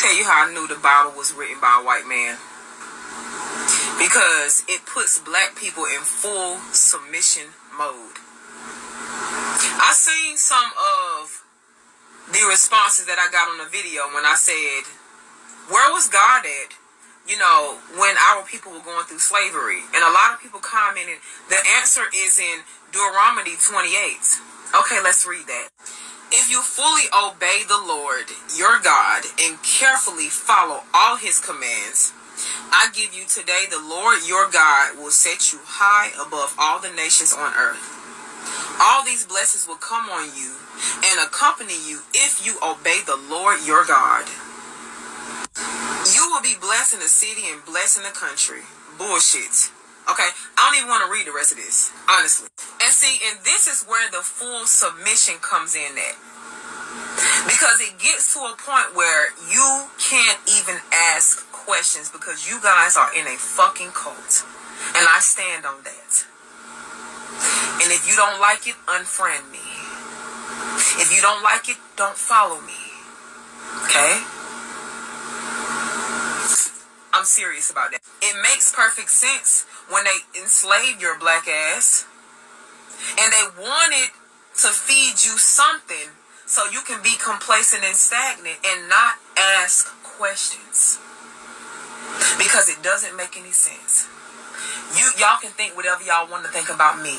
tell you how I knew the Bible was written by a white man. Because it puts black people in full submission mode. I seen some of the responses that I got on the video when I said, where was God at? You know, when our people were going through slavery. And a lot of people commented, the answer is in Deuteronomy 28. Okay, let's read that. If you fully obey the Lord, your God, and carefully follow all his commands, I give you today, the Lord your God will set you high above all the nations on earth. All these blessings will come on you and accompany you if you obey the Lord your God. You will be blessed in the city and blessed in the country. Bullshit. Okay, I don't even want to read the rest of this, honestly. And see, and this is where the full submission comes in at. Because it gets to a point where you can't even ask questions because you guys are in a fucking cult. And I stand on that. And if you don't like it, unfriend me. If you don't like it, don't follow me. Okay? I'm serious about that. It makes perfect sense when they enslaved your black ass and they wanted to feed you something so you can be complacent and stagnant and not ask questions. Because it doesn't make any sense. Y'all can think whatever y'all want to think about me.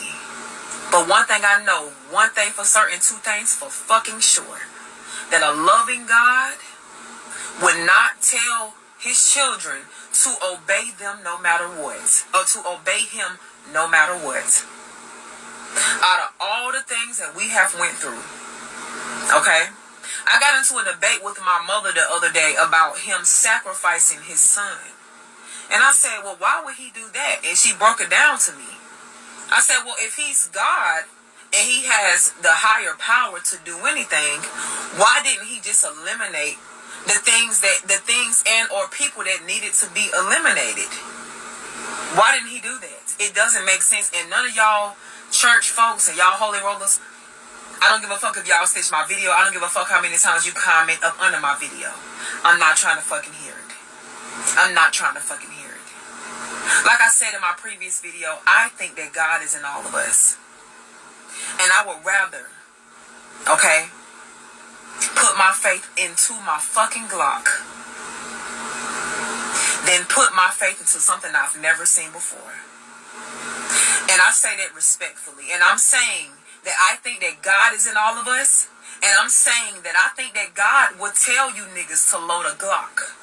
But one thing I know, one thing for certain, two things for fucking sure. That a loving God would not tell his children to obey them no matter what. Or to obey him no matter what. Out of all the things that we have went through. Okay? I got into a debate with my mother the other day about him sacrificing his son. And I said, well, why would he do that? And she broke it down to me. I said, well, if he's God and he has the higher power to do anything, why didn't he just eliminate the things and or people that needed to be eliminated? Why didn't he do that? It doesn't make sense. And none of y'all church folks and y'all holy rollers, I don't give a fuck if y'all stitch my video. I don't give a fuck how many times you comment up under my video. I'm not trying to fucking hear it. I'm not trying to fucking hear it. Like I said in my previous video, I think that God is in all of us. And I would rather, okay, put my faith into my fucking Glock than put my faith into something I've never seen before. And I say that respectfully. And I'm saying that I think that God is in all of us. And I'm saying that I think that God would tell you niggas to load a Glock.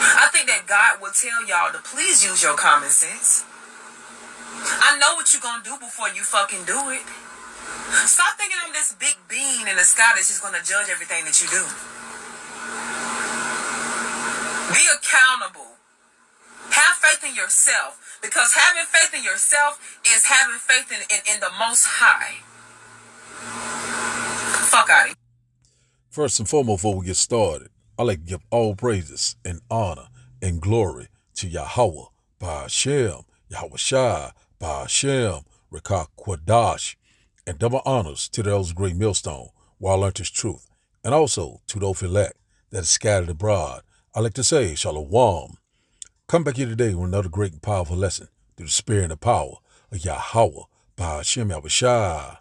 I think that God would tell y'all to please use your common sense. I know what you're going to do before you fucking do it. Stop thinking I'm this big being in the sky that's just going to judge everything that you do. Be accountable. Have faith in yourself. Because having faith in yourself is having faith in the Most High. Fuck out of here. First and foremost, before we get started, I'd like to give all praises and honor and glory to Yahweh, Ba'ashem, Yahweh Shai, Ba'ashem, Rekah Quadash, and double honors to those great millstone, where I learned his truth, and also to those elect that is scattered abroad. I'd like to say, Shalom. Come back here today with another great and powerful lesson through the spirit and the power of Yahweh, Ba'ashem, Yahweh Shai.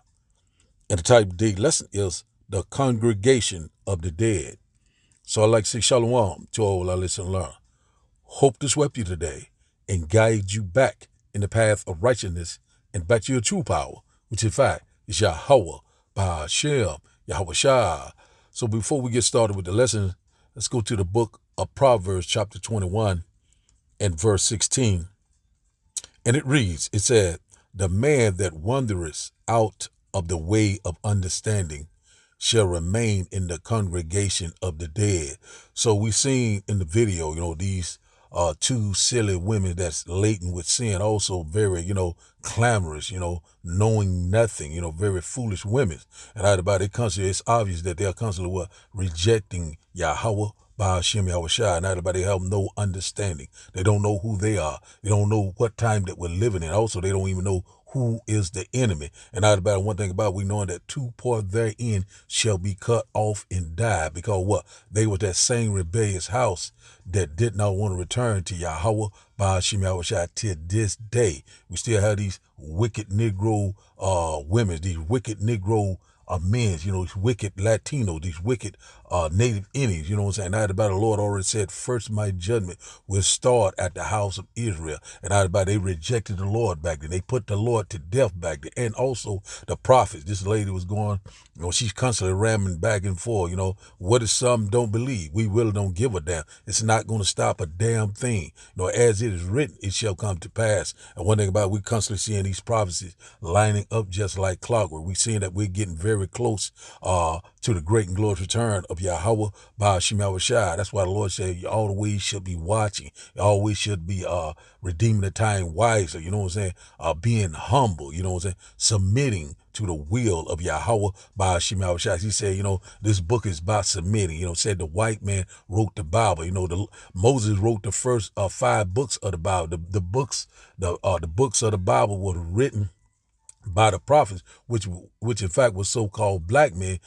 And the type of day lesson is the congregation of the dead. So I'd like to say Shalom to all our listen and learn. Hope to sweep you today and guide you back in the path of righteousness and back to your true power, which in fact is Yahweh, Ba'ashem, Yahweh Shai. So before we get started with the lesson, let's go to the book of Proverbs chapter 21 and verse 16. And it reads, it said, the man that wandereth out of the way of understanding shall remain in the congregation of the dead. So we seen in the video, these two silly women that's laden with sin, also very, clamorous, knowing nothing, very foolish women. And it's obvious that they're constantly rejecting Yahweh, Ba'ashem, Yahweh Shai, and everybody have no understanding. They don't know who they are. They don't know what time that we're living in. Also, they don't even know who is the enemy. And not about one thing about we knowing that two part therein shall be cut off and die, because what? They were that same rebellious house that did not want to return to Yahweh Ba'ashem Yahushua to this day. We still have these wicked Negro women, these wicked Negro men, these wicked Latinos, these wicked native Indians, you know what I'm saying? Not about the Lord already said, first my judgment will start at the house of Israel. And not about they rejected the Lord back then. They put the Lord to death back then. And also the prophets. This lady was going, she's constantly ramming back and forth, what if some don't believe? We really don't give a damn. It's not going to stop a damn thing. As it is written, it shall come to pass. And one thing about it, we constantly seeing these prophecies lining up just like clockwork. We seeing that we're getting very close to the great and glorious return of Yahweh Ba'ashem Yahushua. That's why the Lord said you always should be watching. You always should be redeeming the time wisely, being humble, submitting to the will of Yahweh Ba'ashem Yahushua. He said, this book is about submitting. Said the white man wrote the Bible. Moses wrote the first 5 books of the Bible. The books of the Bible were written by the prophets, which in fact was so-called black men,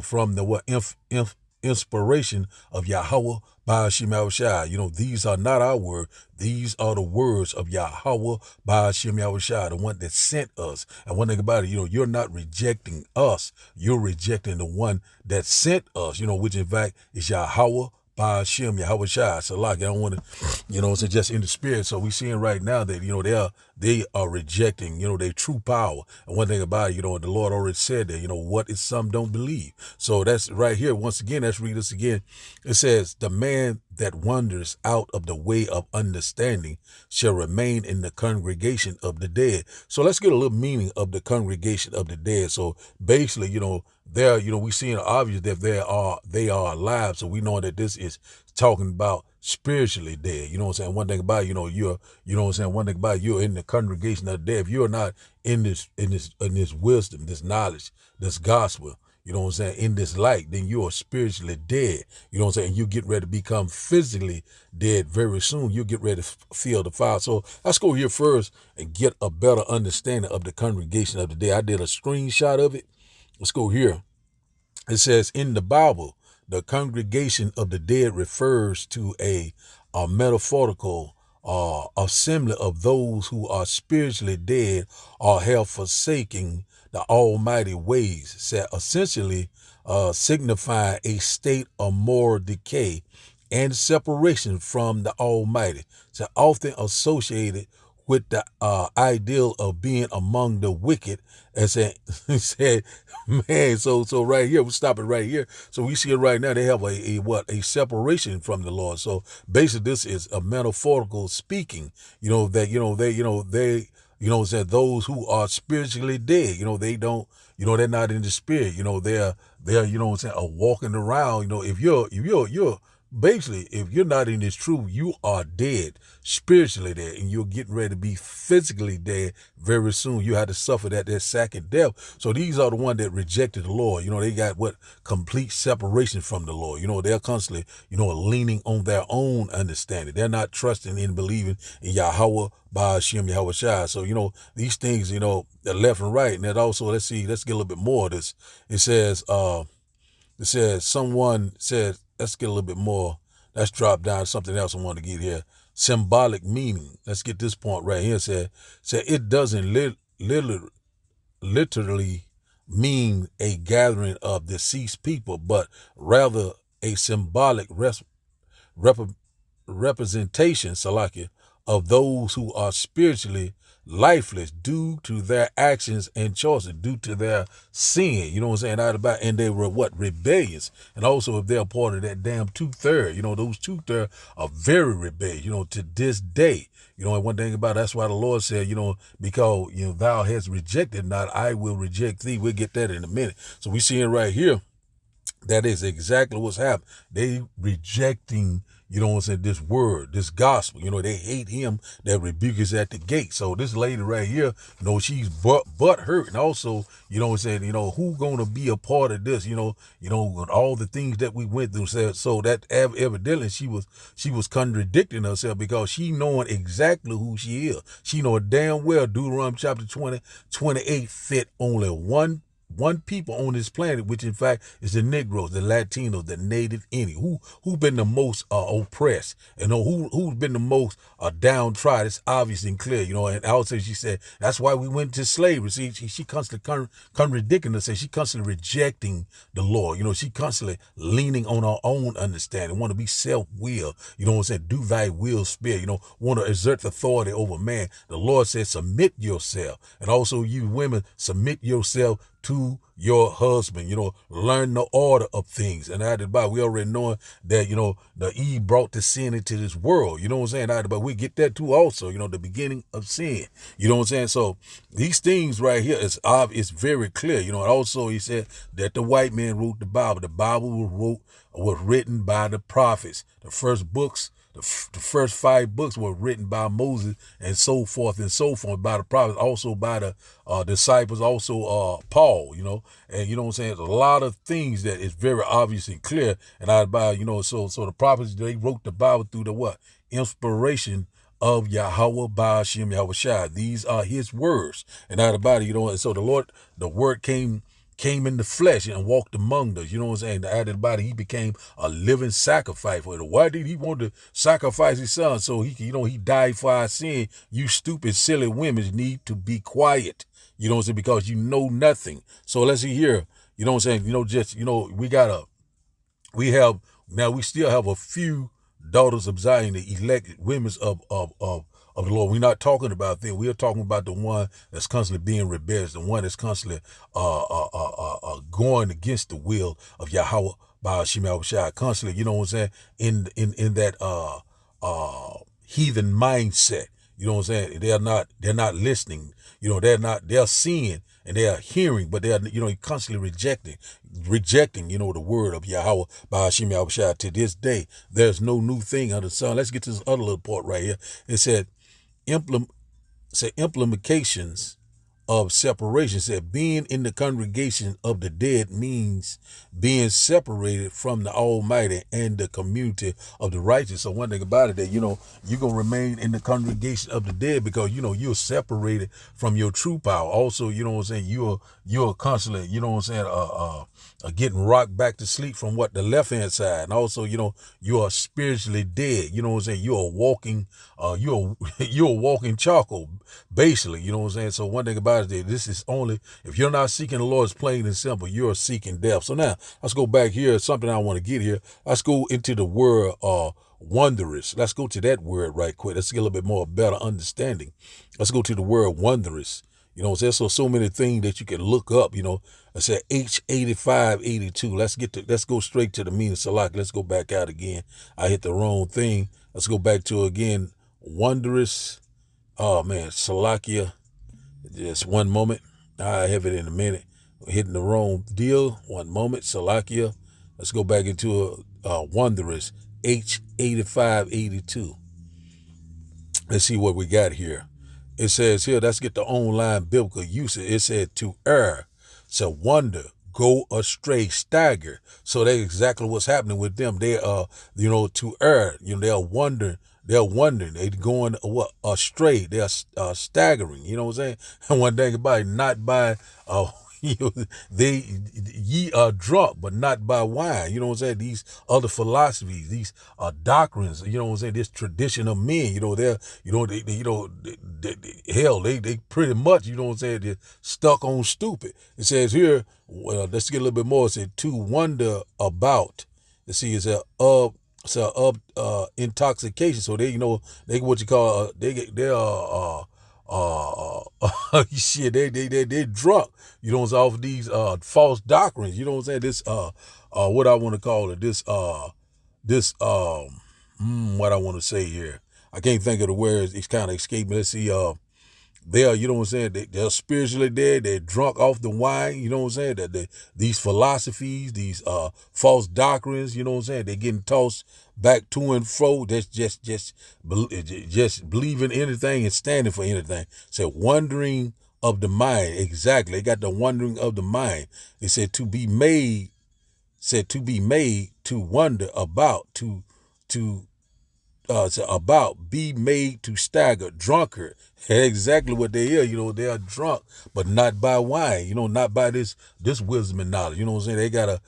from the inspiration of Yahweh Ba'ashem Yahushua. These are not our words. These are the words of Yahweh Ba'ashem Yahushua, the one that sent us. And one thing about it, you're not rejecting us. You're rejecting the one that sent us, which in fact is Yahweh Ba'ashem Yahushua. So like, I don't want to, it's just in the spirit. So we seeing right now that, they are rejecting, their true power. And one thing about it, the Lord already said that, what if some don't believe? So that's right here. Once again, let's read this again. It says, the man that wanders out of the way of understanding shall remain in the congregation of the dead. So let's get a little meaning of the congregation of the dead. So basically, we seeing obvious that they are alive. So we know that this is talking about spiritually dead. You know what I'm saying? One thing about one thing about you're in the congregation of the dead. If you're not in this wisdom, this knowledge, this gospel, in this light, then you are spiritually dead. You know what I'm saying? You get ready to become physically dead very soon. You get ready to feel the fire. So let's go here first and get a better understanding of the congregation of the dead. I did a screenshot of it. Let's go here. It says in the Bible, the congregation of the dead refers to a metaphorical assembly of those who are spiritually dead or have forsaken the almighty ways, essentially signifying a state of moral decay and separation from the Almighty. So often associated with the ideal of being among the wicked, and said, man. So right here, we stop it right here. So we see it right now. They have a separation from the Lord. So basically, this is a metaphorical speaking. That those who are spiritually dead. They don't. They're not in the spirit. They're are walking around. If you're basically, if you're not in this truth, you are dead, spiritually dead, and you're getting ready to be physically dead very soon. You have to suffer that second death. So these are the ones that rejected the Lord. They got complete separation from the Lord. They're constantly, leaning on their own understanding. They're not trusting and believing in Yahweh Ba'ashem Yahushua. So, these things, they're left and right. And that also, let's get a little bit more of this. It says, someone said, let's get a little bit more. Let's drop down to something else I want to get here. Symbolic meaning. Let's get this point right here. Said it doesn't literally mean a gathering of deceased people, but rather a symbolic representation, Salakia, of those who are spiritually lifeless due to their actions and choices, due to their sin. You know what I'm saying? And they were rebellious. And also if they're part of that damn 2/3, those 2/3 are very rebellious, to this day. And one thing about it, that's why the Lord said, because, thou hast rejected not, I will reject thee. We'll get that in a minute. So we seeing right here, that is exactly what's happening. They rejecting, you know what I'm saying, this word, this gospel. You know, they hate him that rebukes at the gate. So this lady right here, you know, she's butt hurt. And also, you know what I'm saying, you know, who gonna be a part of this, you know, with all the things that we went through. So that evidently she was contradicting herself, because she knowing exactly who she is. She know damn well Deuteronomy chapter 20:28 fit only one people on this planet, which in fact is the Negroes, the Latinos, the Native Indian. Who been the most oppressed, and who's been the most downtrodden. It's obvious and clear, you know. And also she said that's why we went to slavery. See, she constantly contradicting us, and she constantly rejecting the Lord. You know, she constantly leaning on her own understanding, want to be self-will. You know what I'm saying? Do thy will spare. You know, want to exert authority over man. The Lord says, submit yourself, and also you women, submit yourself to your husband. You know, learn the order of things. And out of the Bible, we already know that, you know, the Eve brought the sin into this world. You know what I'm saying? Out of the Bible, we get that too also, you know, the beginning of sin. You know what I'm saying? So these things right here is obvious, it's very clear. You know, and also he said that the white man wrote the Bible. The Bible was written by the prophets. The first books, the first 5 books were written by Moses, and so forth by the prophets, also by the disciples, also Paul, you know. And you know what I'm saying, there's a lot of things that is very obvious and clear. And you know, so the prophets, they wrote the Bible through the what? Inspiration of Yahweh Ba'ashem Yahushua. These are his words. And out about it, you know, and so the Lord, the word came in the flesh and walked among us. You know what I'm saying? Out of the body, he became a living sacrifice for it. Why did he want to sacrifice his son? So he, you know, he died for our sin. You stupid, silly women need to be quiet. You know what I'm saying? Because you know nothing. So let's see here. You know what I'm saying? You know, just, you know, we still have a few daughters of Zion, the elected women of the Lord. We're not talking about them. We are talking about the one that's constantly being rebellious, the one that's constantly going against the will of Yahweh Ba'ashem Yahushua, constantly, you know what I'm saying, in that heathen mindset. You know what I'm saying? They're not listening. You know, they're seeing and they are hearing, but they are, you know, constantly rejecting, you know, the word of Yahweh Ba'ashem Yahushua. To this day, there's no new thing under the sun. Let's get to this other little part right here. It said, implications of separation. Said being in the congregation of the dead means being separated from the Almighty and the community of the righteous. So one thing about it, that, you know, you're going to remain in the congregation of the dead because, you know, you're separated from your true power. Also, you know what I'm saying, you're constantly, you know what I'm saying, getting rocked back to sleep from what the left hand side. And also, you know, you are spiritually dead. You know what I'm saying? You're a walking charcoal, basically. You know what I'm saying? So one thing about it is, this is only, if you're not seeking the Lord, it's plain and simple, you're seeking death. So now let's go back here. Something I want to get here. Let's go into the word wondrous. Let's go to that word right quick. Let's get a little bit more better understanding. Let's go to the word wondrous. You know, there's so many things that you can look up. You know, I said H8582. Let's go straight to the meaning. Salak. Let's go back out again. I hit the wrong thing. Let's go back to again. Wondrous. Oh man, Salakia. Just one moment. I have it in a minute. Hitting the wrong deal. One moment. Salakia. Let's go back into a wondrous. H8582. Let's see what we got here. It says here, let's get the online biblical usage. It said to err, to wonder, go astray, stagger. So that's exactly what's happening with them. They are, you know, to err. You know, they're wondering. They're going astray. They're staggering. You know what I'm saying? And one thing about it, not by ye are drunk, but not by wine. You know what I'm saying? These other philosophies, these doctrines. You know what I'm saying? This tradition of men. You know, they pretty much, you know what I'm saying, they're stuck on stupid. It says here, well, let's get a little bit more. It said to wonder about. Let's see, it's intoxication. So they, you know, they what you call shit, they're drunk, you know, off of these false doctrines. You know what I'm saying? This what I want to call it, what I want to say here, I can't think of the words, it's kind of escaping. Let's see, They are, you know what I'm saying, they're spiritually dead. They're drunk off the wine, you know what I'm saying, that these philosophies, these false doctrines, you know what I'm saying, they're getting tossed back to and fro. That's just believing anything and standing for anything. So wandering of the mind, exactly. They got the wandering of the mind. They said to be made to wonder about, about be made to stagger, drunkard. Exactly what they are. You know, they are drunk, but not by wine. You know, not by this wisdom and knowledge. You know what I'm saying? They got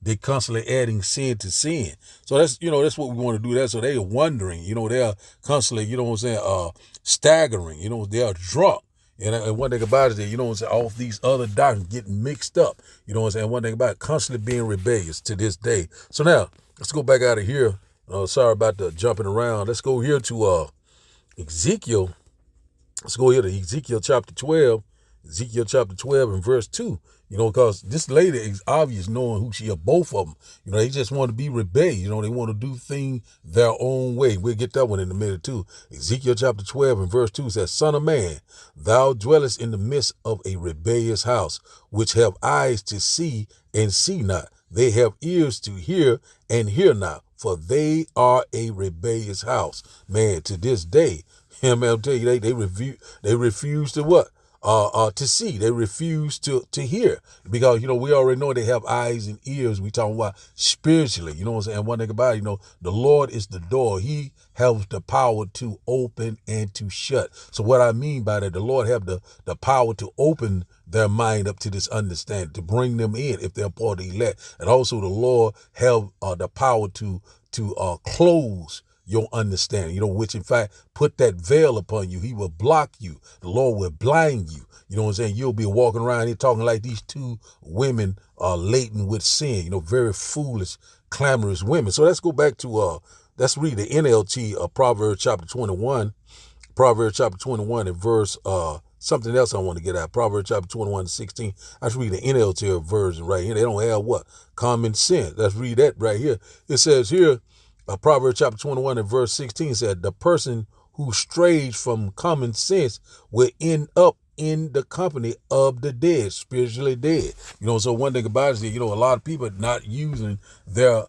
they constantly adding sin to sin. So that's, you know, that's what we want to do. That so they are wondering. You know, they are constantly, you know what I'm saying, staggering. You know, they are drunk. And one thing about it is, you know what I'm saying, all these other doctrines getting mixed up. You know what I'm saying? One thing about it, constantly being rebellious to this day. So now, let's go back out of here. Sorry about the jumping around. Let's go here to Ezekiel. Let's go here to Ezekiel chapter 12. Ezekiel chapter 12 and verse 2. You know, because this lady is obvious knowing who she is, both of them. You know, they just want to be rebellious. You know, they want to do things their own way. We'll get that one in a minute too. Ezekiel chapter 12 and verse 2 says, Son of man, thou dwellest in the midst of a rebellious house, which have eyes to see and see not. They have ears to hear and hear not, for they are a rebellious house. Man, to this day, I'll tell you, they refuse to what? To see. They refuse to hear, because, you know, we already know they have eyes and ears. We talking about spiritually, you know what I'm saying? One thing about it, you know, the Lord is the door. He has the power to open and to shut. So what I mean by that, the Lord have the power to open their mind up to this understanding, to bring them in if they're part of the elect. And also the Lord have the power to close your understanding, you know, which in fact put that veil upon you. He will block you. The Lord will blind you. You know what I'm saying? You'll be walking around here talking like these two women are laden with sin, you know, very foolish, clamorous women. So let's go back to, let's read the NLT, Proverbs chapter 21. Proverbs chapter 21 and verse, something else I want to get at. Proverbs chapter 21 and 16. Let's read the NLT version right here. They don't have what? Common sense. Let's read that right here. It says here, Proverbs chapter 21 and verse 16 said, the person who strays from common sense will end up in the company of the dead, spiritually dead. You know, so one thing about it is, you know, a lot of people are not using their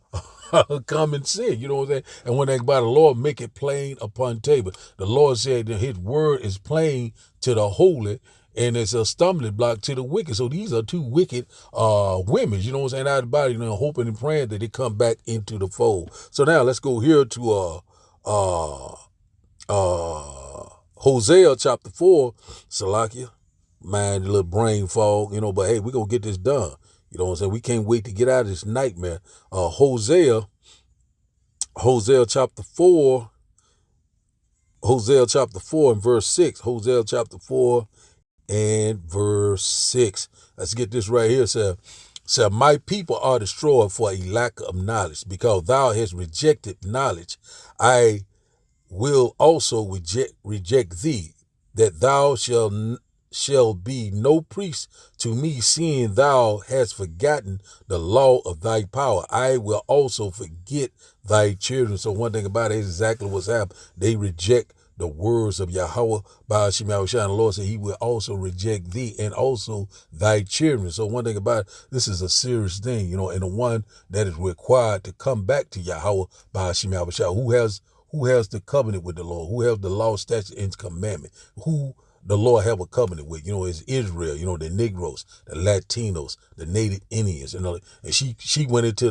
common sense, you know what I'm saying? And one thing about the Lord, make it plain upon table. The Lord said that his word is plain to the holy, and it's a stumbling block to the wicked. So these are two wicked women, you know what I'm saying, out of the body, you know, hoping and praying that they come back into the fold. So now let's go here to Hosea chapter 4, Salakia. Man, a little brain fog, you know, but hey, we're going to get this done. You know what I'm saying? We can't wait to get out of this nightmare. Hosea chapter 4 and verse 6. Hosea chapter 4 and verse 6. Let's get this right here. It says, my people are destroyed for a lack of knowledge, because thou hast rejected knowledge. I will also reject thee, that thou shall be no priest to me, seeing thou hast forgotten the law of thy power. I will also forget thy children. So one thing about it is exactly what's happened. They reject the words of Yahweh. Ba'ashim Yahushua, the Lord said he will also reject thee and also thy children. So one thing about it, this is a serious thing, you know, and the one that is required to come back to Yahweh, Ba'ashim Yahushua, who has the covenant with the Lord, who has the law, statute, and commandment, who the Lord have a covenant with, you know, is Israel, you know, the Negroes, the Latinos, the Native Indians, you know, and she went into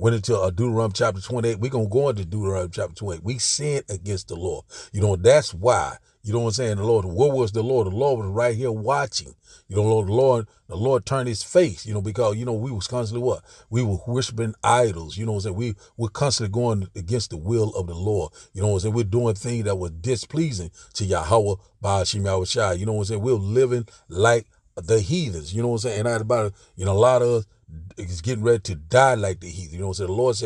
Deuteronomy chapter 28. We're going to go into Deuteronomy chapter 28. We sinned against the Lord. You know, that's why, you know what I'm saying? The Lord, where was the Lord? The Lord was right here watching. You know, the Lord turned his face, you know, because, you know, we was constantly what? We were worshiping idols, you know what I'm saying? We're constantly going against the will of the Lord. You know what I'm saying? We're doing things that were displeasing to Yahweh, Ba'ashim Yahushua. You know what I'm saying? We're living like the heathens, you know what I'm saying? And out about it, you know, a lot of us is getting ready to die like the heathen. You know what I'm saying? The Lord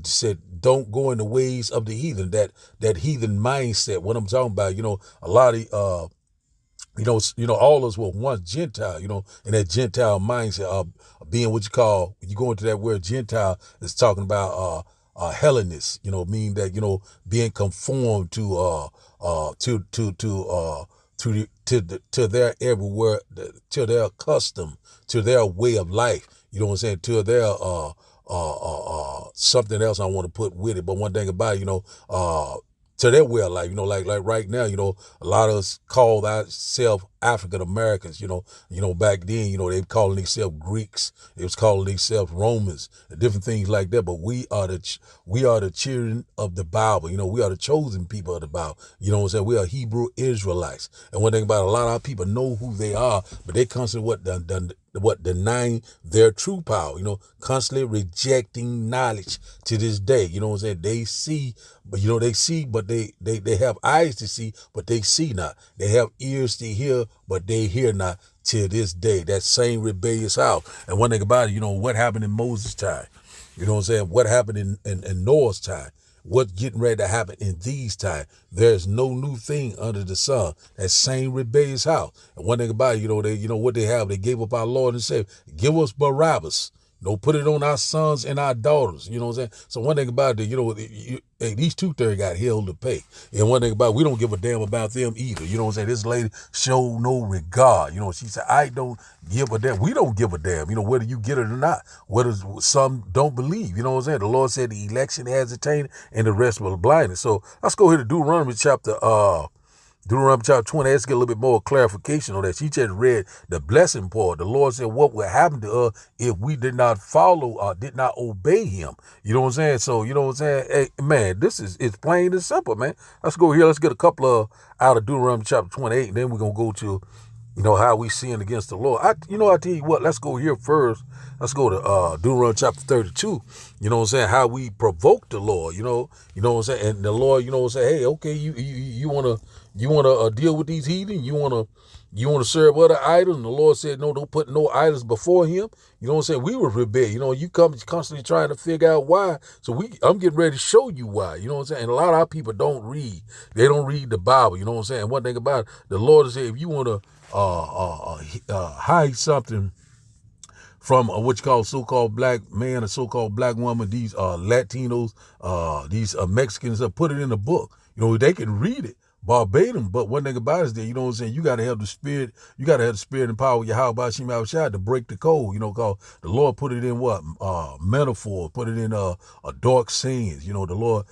said, don't go in the ways of the heathen, that heathen mindset. What I'm talking about, you know, a lot of, you know, all of us were once Gentile, you know, and that Gentile mindset of being what you call, when you go into that word Gentile, it's talking about Hellenists, mean that, being conformed to their everywhere, to their custom, to their way of life. You know what I'm saying? To their something else I want to put with it. But one thing about it, to their way of life, like right now, a lot of us call ourselves African Americans, back then, they calling themselves Greeks, it was calling themselves Romans, and different things like that. But we are the children of the Bible, we are the chosen people of the Bible. You know what I'm saying? We are Hebrew Israelites. And one thing about it, a lot of our people know who they are, but they constantly denying their true power, constantly rejecting knowledge to this day. You know what I'm saying? They see, but they have eyes to see, but they see not. They have ears to hear, but they hear not till this day. That same rebellious house. And one thing about it, what happened in Moses' time? You know what I'm saying? What happened in Noah's time? What's getting ready to happen in these times? There's no new thing under the sun. That same rebellious house. And one thing about it, what they have, they gave up our Lord and Savior. Give us Barabbas. Put it on our sons and our daughters. You know what I'm saying? So one thing about it, these 2/3 got hell to pay. And one thing about it, we don't give a damn about them either. You know what I'm saying? This lady showed no regard. She said, I don't give a damn. We don't give a damn, whether you get it or not. Whether some don't believe. You know what I'm saying? The Lord said the election has attained and the rest will blinded. So let's go here to Deuteronomy chapter 20. Let's get a little bit more clarification on that. She just read the blessing part. The Lord said what would happen to us if we did not follow or did not obey him. You know what I'm saying? So, you know what I'm saying? Hey, man, it's plain and simple, man. Let's go here. Let's get a couple of out of Deuteronomy chapter 28, and then we're going to go to, how we sin against the Lord. I tell you what, let's go here first. Let's go to Deuteronomy chapter 32. You know what I'm saying? How we provoke the Lord, you know what I'm saying? And the Lord, say, hey, okay, you want to deal with these heathen? You want to serve other idols? And the Lord said, no, don't put no idols before him. You know what I'm saying? We were rebellious. You come constantly trying to figure out why. So I'm getting ready to show you why. You know what I'm saying? And a lot of our people don't read. They don't read the Bible. You know what I'm saying? And one thing about it, the Lord said, if you want to hide something from what you call so-called black man or so-called black woman, these Latinos, these Mexicans, put it in the book. They can read it verbatim, but one thing about it is that, you know what I'm saying, you got to have the spirit, and power of Yahweh Shema Shai to break the code, cause the Lord put it in metaphor, put it in a dark sayings, the Lord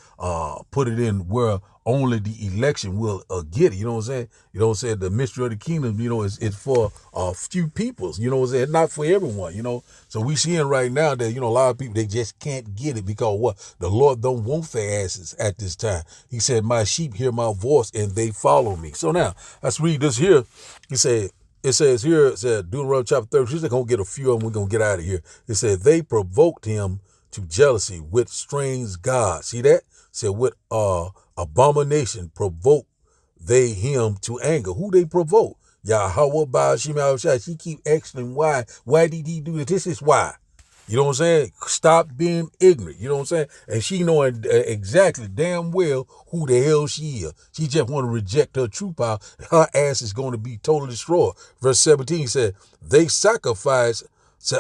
put it in where only the election will get it. You know what I'm saying? You know what I'm saying? The mystery of the kingdom, it's for a few peoples. You know what I'm saying? It's not for everyone, So we seeing right now that, a lot of people, they just can't get it because what? The Lord don't want their asses at this time. He said, my sheep hear my voice and they follow me. So now, let's read this here. It says Deuteronomy chapter 30, she's going to get a few of them. We're going to get out of here. It said, they provoked him to jealousy with strange gods. See that? It said, with abomination provoke they him to anger. Who they provoke? Yahweh by Shema Shai. She keep asking why. Why did he do this? This is why. You know what I'm saying? Stop being ignorant. You know what I'm saying? And she knowing exactly damn well who the hell she is. She just want to reject her true power. Her ass is going to be totally destroyed. Verse 17 said, they sacrifice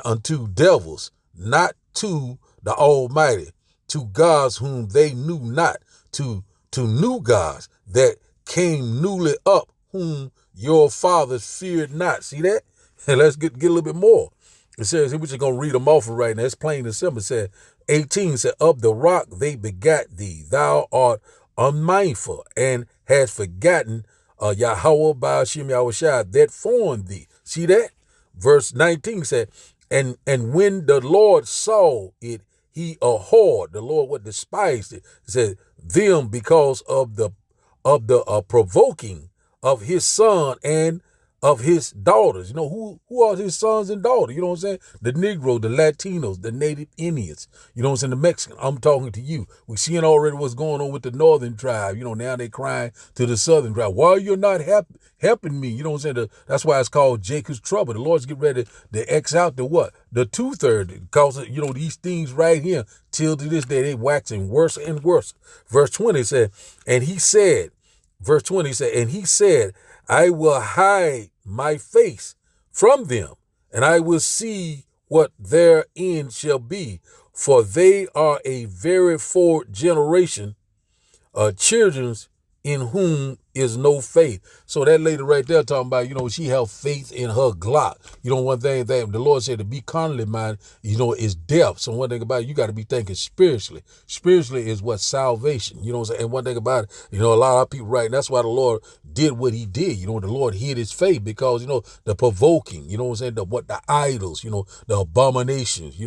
unto devils, not to the Almighty, to gods whom they knew not, to new gods that came newly up, whom your fathers feared not. See that? And let's get a little bit more. It says, we're just going to read them off right now. It's plain and simple. It said, 18 said, of the rock they begat thee. Thou art unmindful and hast forgotten Yahweh by Shem Yahushua that formed thee. See that? Verse 19 said, and when the Lord saw it, he abhorred. The Lord would despise it. It said, them because of the provoking of his son and of his daughters. Who are his sons and daughters? You know what I'm saying? The Negro, the Latinos, the Native Indians. You know what I'm saying? The Mexican. I'm talking to you. We're seeing already what's going on with the northern tribe. Now they crying to the southern tribe. Why are you not helping me? You know what I'm saying? That's why it's called Jacob's trouble. The Lord's getting ready to X out the what? The 2/3. Because, these things right here, till to this day, they waxing worse and worse. Verse 20 said, and he said, I will hide my face from them, and I will see what their end shall be. for they are a very forward generation, children's in whom is no faith. So that lady right there talking about, she have faith in her Glock. One thing that the Lord said to be carnally minded, is death. So one thing about it, you got to be thinking spiritually. Spiritually is what salvation, what I'm saying? And one thing about it, a lot of people, right, and that's why the Lord did what he did. The Lord hid his faith because, the provoking, what I'm saying, the idols, the abominations,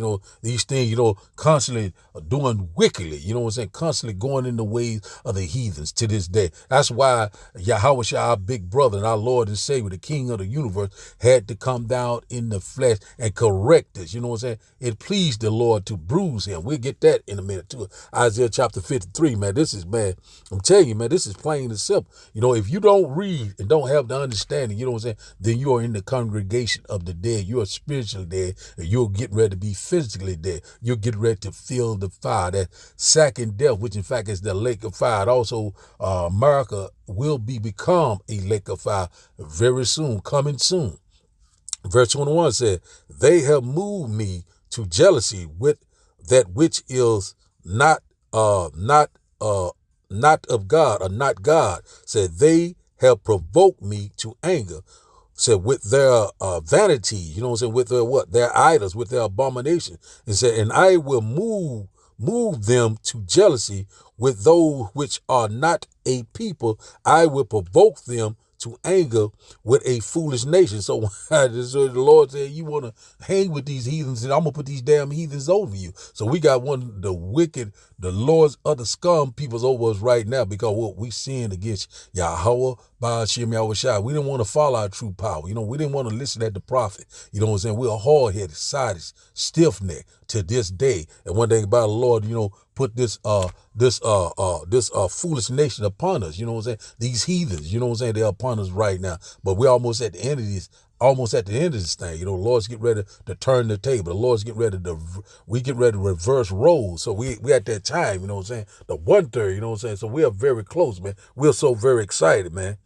these things, constantly doing wickedly, what I'm saying, constantly going in the ways of the heathens to this day. That's why Yahweh Shai, our big brother and our Lord and Savior, the King of the universe, had to come down in the flesh and correct us. You know what I'm saying? It pleased the Lord to bruise him. We'll get that in a minute too. Isaiah chapter 53, man. This is, man, I'm telling you, man, this is plain and simple. If you don't read and don't have the understanding, you know what I'm saying, then you are in the congregation of the dead. You are spiritually dead, and you're getting ready to be physically dead. You're getting ready to feel the fire, that second death, which in fact is the lake of fire. Also, America will become a lake of fire very soon, coming soon. Verse 21 said, they have moved me to jealousy with that which is not of God, or not God. Said, they have provoked me to anger. Said, with their vanity, you know what I'm saying, with their what? Their idols, with their abomination. And said, and I will move them to jealousy with those which are not a people. I will provoke them to anger with a foolish nation. So the Lord said, you want to hang with these heathens, and I'm going to put these damn heathens over you. So we got one of the wicked, the Lord's other scum peoples over us right now, because what we sinned against Yahweh, Ba'ashem Yahweh Shai. We didn't want to follow our true power. We didn't want to listen at the prophet. You know what I'm saying? We're hard-headed, sided, stiff-necked to this day. And one thing about the Lord, put this foolish nation upon us. You know what I'm saying? These heathens, you know what I'm saying? They're upon us right now. But we're almost at the end of this. Thing, the Lord's getting ready to turn the table. The Lord's getting ready to reverse roles. So we at that time, you know what I'm saying? The 1/3, you know what I'm saying? So we are very close, man. We're so very excited, man.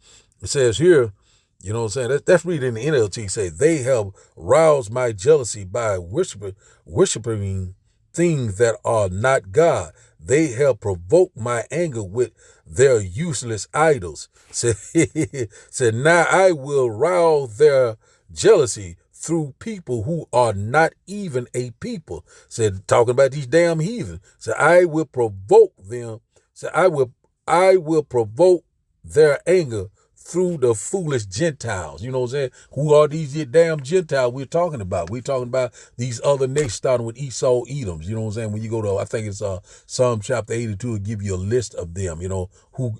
It says here, you know what I'm saying? That's reading in the NLT, say, they have roused my jealousy by worshiping things that are not God. They have provoked my anger with their useless idols. Said, now I will rouse their jealousy through people who are not even a people. Said, talking about these damn heathen. Said, I will provoke them. Said, I will provoke their anger through the foolish Gentiles. You know what I'm saying? Who are these damn Gentiles we're talking about? We're talking about these other nations, starting with Esau, Edoms. You know what I'm saying? When you go to, I think it's Psalm chapter 82, it'll give you a list of them, who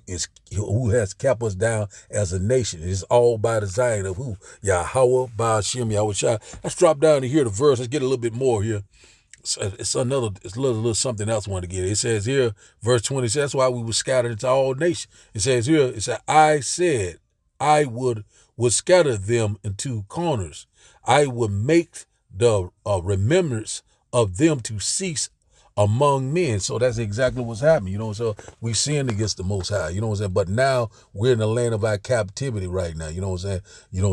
has kept us down as a nation. It's all by design of who? Yahweh, Ba'ashem, Yahweh Shai. Let's drop down to here the verse. Let's get a little bit more here. It's a little something else I want to get. It says here, verse 20 says, that's why we were scattered into all nations. It says here, it said, I said I would scatter them into corners. I would make the remembrance of them to cease among men. So that's exactly what's happening. So we sinned against the Most High, you know what I'm saying? But now we're in the land of our captivity right now. You know what I'm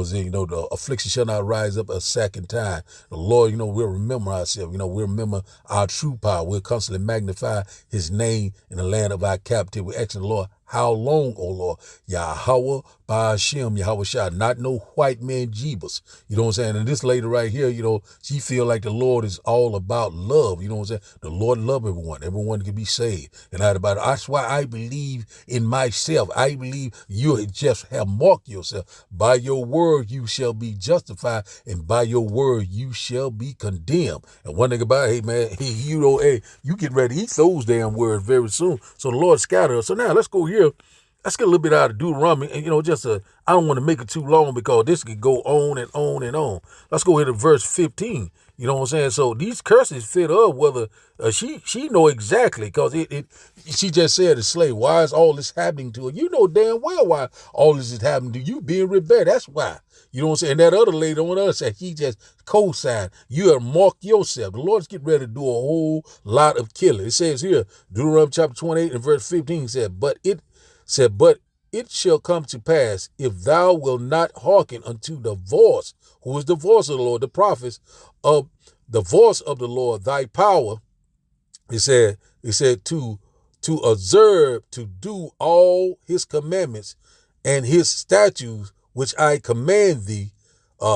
saying? The affliction shall not rise up a second time. The Lord, we'll remember ourselves. We'll remember our true power. We'll constantly magnify his name in the land of our captivity. We're asking the Lord, how long, O Lord? Yahweh, Ba'ashem, Yahweh Shai, not no white man Jeebus. You know what I'm saying? And this lady right here, she feel like the Lord is all about love. You know what I'm saying? The Lord love everyone. Everyone can be saved. And that's why I believe in myself. I believe you just have marked yourself. By your word, you shall be justified. And by your word, you shall be condemned. And one thing about it, hey, man, you get ready to eat those damn words very soon. So the Lord scattered us. So now let's go here. Let's get a little bit out of Deuteronomy. And, I don't want to make it too long because this could go on and on and on. Let's go here to verse 15. You know what I'm saying? So these curses fit up whether she know exactly, because she just said to slave, why is all this happening to her? You know damn well why all this is happening to you, being rebellious. That's why. You know what I'm saying? And that other lady on the other side, she just co-signed. You have marked yourself. The Lord's getting ready to do a whole lot of killing. It says here, Deuteronomy chapter 28 and verse 15 said, but it shall come to pass, if thou wilt not hearken unto the voice, who is the voice of the Lord, the prophets, of the voice of the Lord, thy power, It said to observe, to do all his commandments and his statutes, which I command thee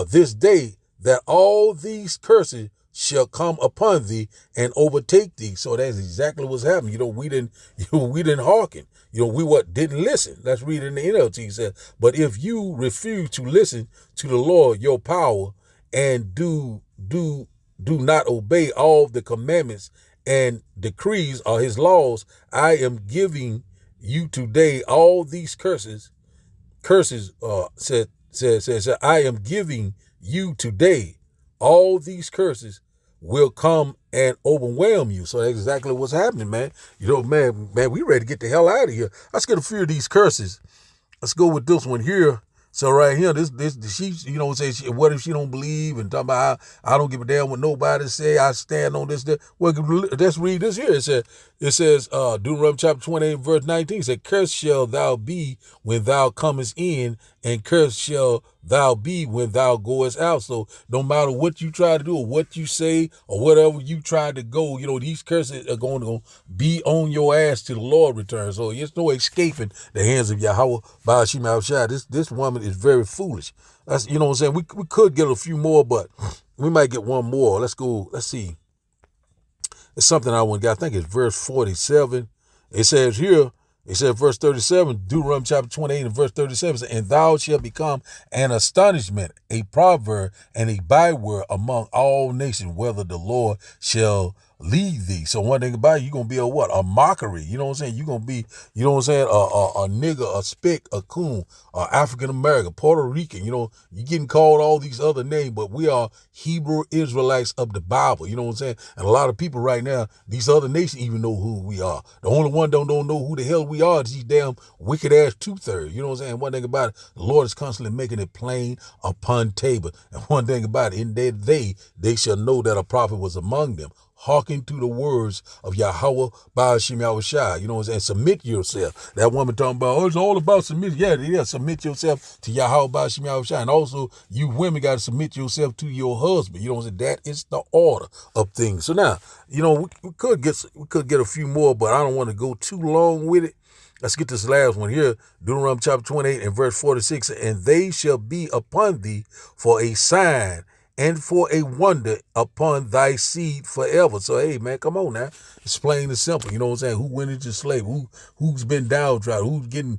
this day, that all these curses shall come upon thee and overtake thee. So that's exactly what's happening. We didn't, we didn't hearken. We didn't listen. Let's read it in the NLT. It says, but if you refuse to listen to the Lord your power and do not obey all the commandments and decrees or his laws, I am giving you today all these curses. Says, I am giving you today all these curses will come and overwhelm you. So that's exactly what's happening, man. Man, we ready to get the hell out of here. Let's get a few of these curses. Let's go with this one here. So right here, this she, say, what if she don't believe and talk about I don't give a damn what nobody say. I stand on this. Well, let's read this here. It says, Deuteronomy chapter 28, verse 19. It said, cursed shall thou be when thou comest in, and cursed shall thou be when thou goest out. So no matter what you try to do or what you say or whatever you try to go, these curses are going to be on your ass till the Lord returns. So there's no escaping the hands of Yahweh Ba'ashim Al-Shai. This woman is very foolish. That's, what I'm saying? We could get a few more, but we might get one more. Let's go. Let's see. It's something I want to get. I think it's verse 47. It says here, verse 37, Deuteronomy chapter 28 and verse 37, and thou shalt become an astonishment, a proverb, and a byword among all nations, whether the Lord shall lead thee. So one thing about it, you're going to be a mockery. You know what I'm saying? You're going to be, a nigger, a spick, a coon, African-American, Puerto Rican. You're getting called all these other names, but we are Hebrew Israelites of the Bible. You know what I'm saying? And a lot of people right now, these other nations even know who we are. The only one don't know who the hell we are is these damn wicked-ass two-thirds. You know what I'm saying? One thing about it, the Lord is constantly making it plain upon table. And one thing about it, in that they shall know that a prophet was among them. Hearken to the words of Yahweh Ba'ashim Yahushai. You know what I'm saying? Submit yourself. That woman talking about, it's all about submit. Yeah, submit yourself to Yahweh Ba'ashim Yahushai. And also, you women got to submit yourself to your husband. You know what I'm saying? That is the order of things. So now, we could get a few more, but I don't want to go too long with it. Let's get this last one here. Deuteronomy chapter 28 and verse 46. And they shall be upon thee for a sign and for a wonder upon thy seed forever. So, hey, man, come on now. It's plain and simple. You know what I'm saying? Who went into slavery? Who's been downtrodden? Who's getting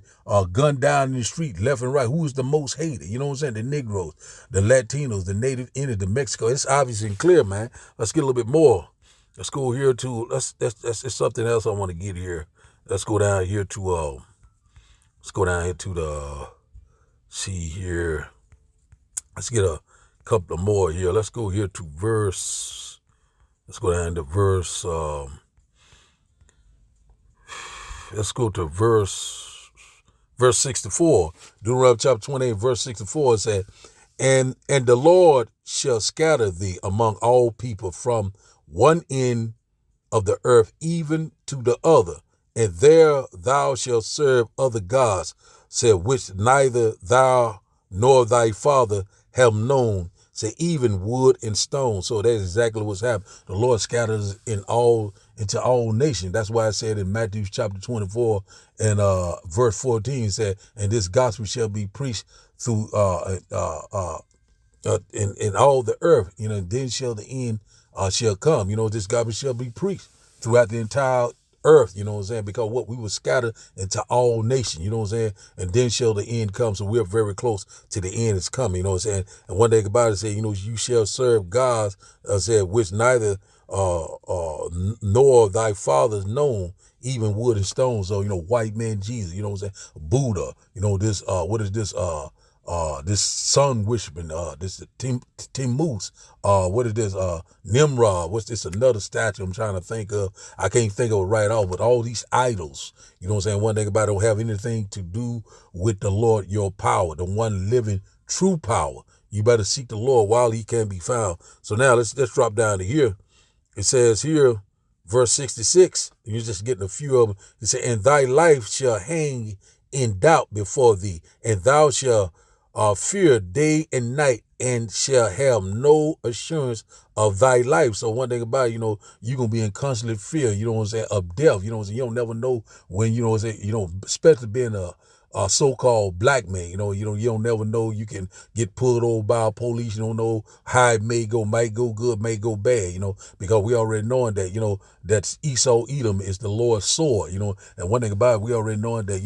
gunned down in the street left and right? Who is the most hated? You know what I'm saying? The Negroes, the Latinos, the Native Indians, the Mexico. It's obvious and clear, man. Let's get a little bit more. Let's go here to, that's something else I want to get here. Let's go down here to, see here. Let's get a couple of more here. Let's go here to verse. Let's go down to verse. Let's go to verse 64. Deuteronomy chapter 28, verse 64. It said, and the Lord shall scatter thee among all people from one end of the earth even to the other, and there thou shalt serve other gods, said which neither thou nor thy father have known, say even wood and stone. So that's exactly what's happened. The Lord scatters into all nations. That's why I said in Matthew chapter 24 and verse 14, it said, and this gospel shall be preached through in all the earth, then shall the end shall come. This gospel shall be preached throughout the entire earth, you know what I'm saying? Because we were scattered into all nations, you know what I'm saying? And then shall the end come. So we're very close to the end is coming, you know what I'm saying? And one thing about it said, you shall serve gods, said, which neither nor thy fathers known, even wood and stone. So, white man Jesus, you know what I'm saying? Buddha, this, what is this, this sun worshiping, this Timmuz, what is this, Nimrod, what's this, another statue I'm trying to think of, I can't think of it right off, but all these idols, you know what I'm saying, one thing about it don't have anything to do with the Lord, your power, the one living true power. You better seek the Lord while he can be found. So now let's drop down to here. It says here, verse 66, and you're just getting a few of them. It says, and thy life shall hang in doubt before thee, and thou shalt fear day and night, and shall have no assurance of thy life. So one thing about it, you're going to be in constant fear, of death. You don't never know when, especially being a so-called black man, you don't never know. You can get pulled over by a police. You don't know how it may go good, may go bad, because we already knowing that, that's Esau Edom is the Lord's sword, and one thing about it, we already knowing that,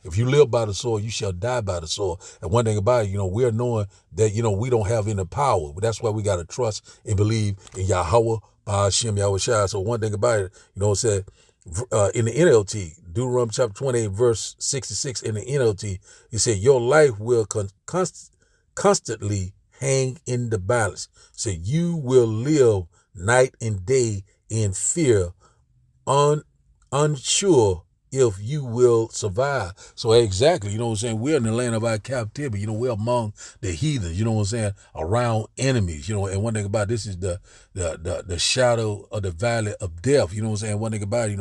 if you live by the sword, you shall die by the sword. And one thing about it, we're knowing that, we don't have any power. But that's why we got to trust and believe in Yahweh, Ba'ashem, Yahweh Shai. So one thing about it, it said in the NLT, Deuteronomy chapter 28, verse 66 in the NLT, he said, your life will constantly hang in the balance. So you will live night and day in fear, unsure if you will survive. So exactly, we're in the land of our captivity, we're among the heathen, around enemies, and one thing about this is the shadow of the valley of death, one thing about it,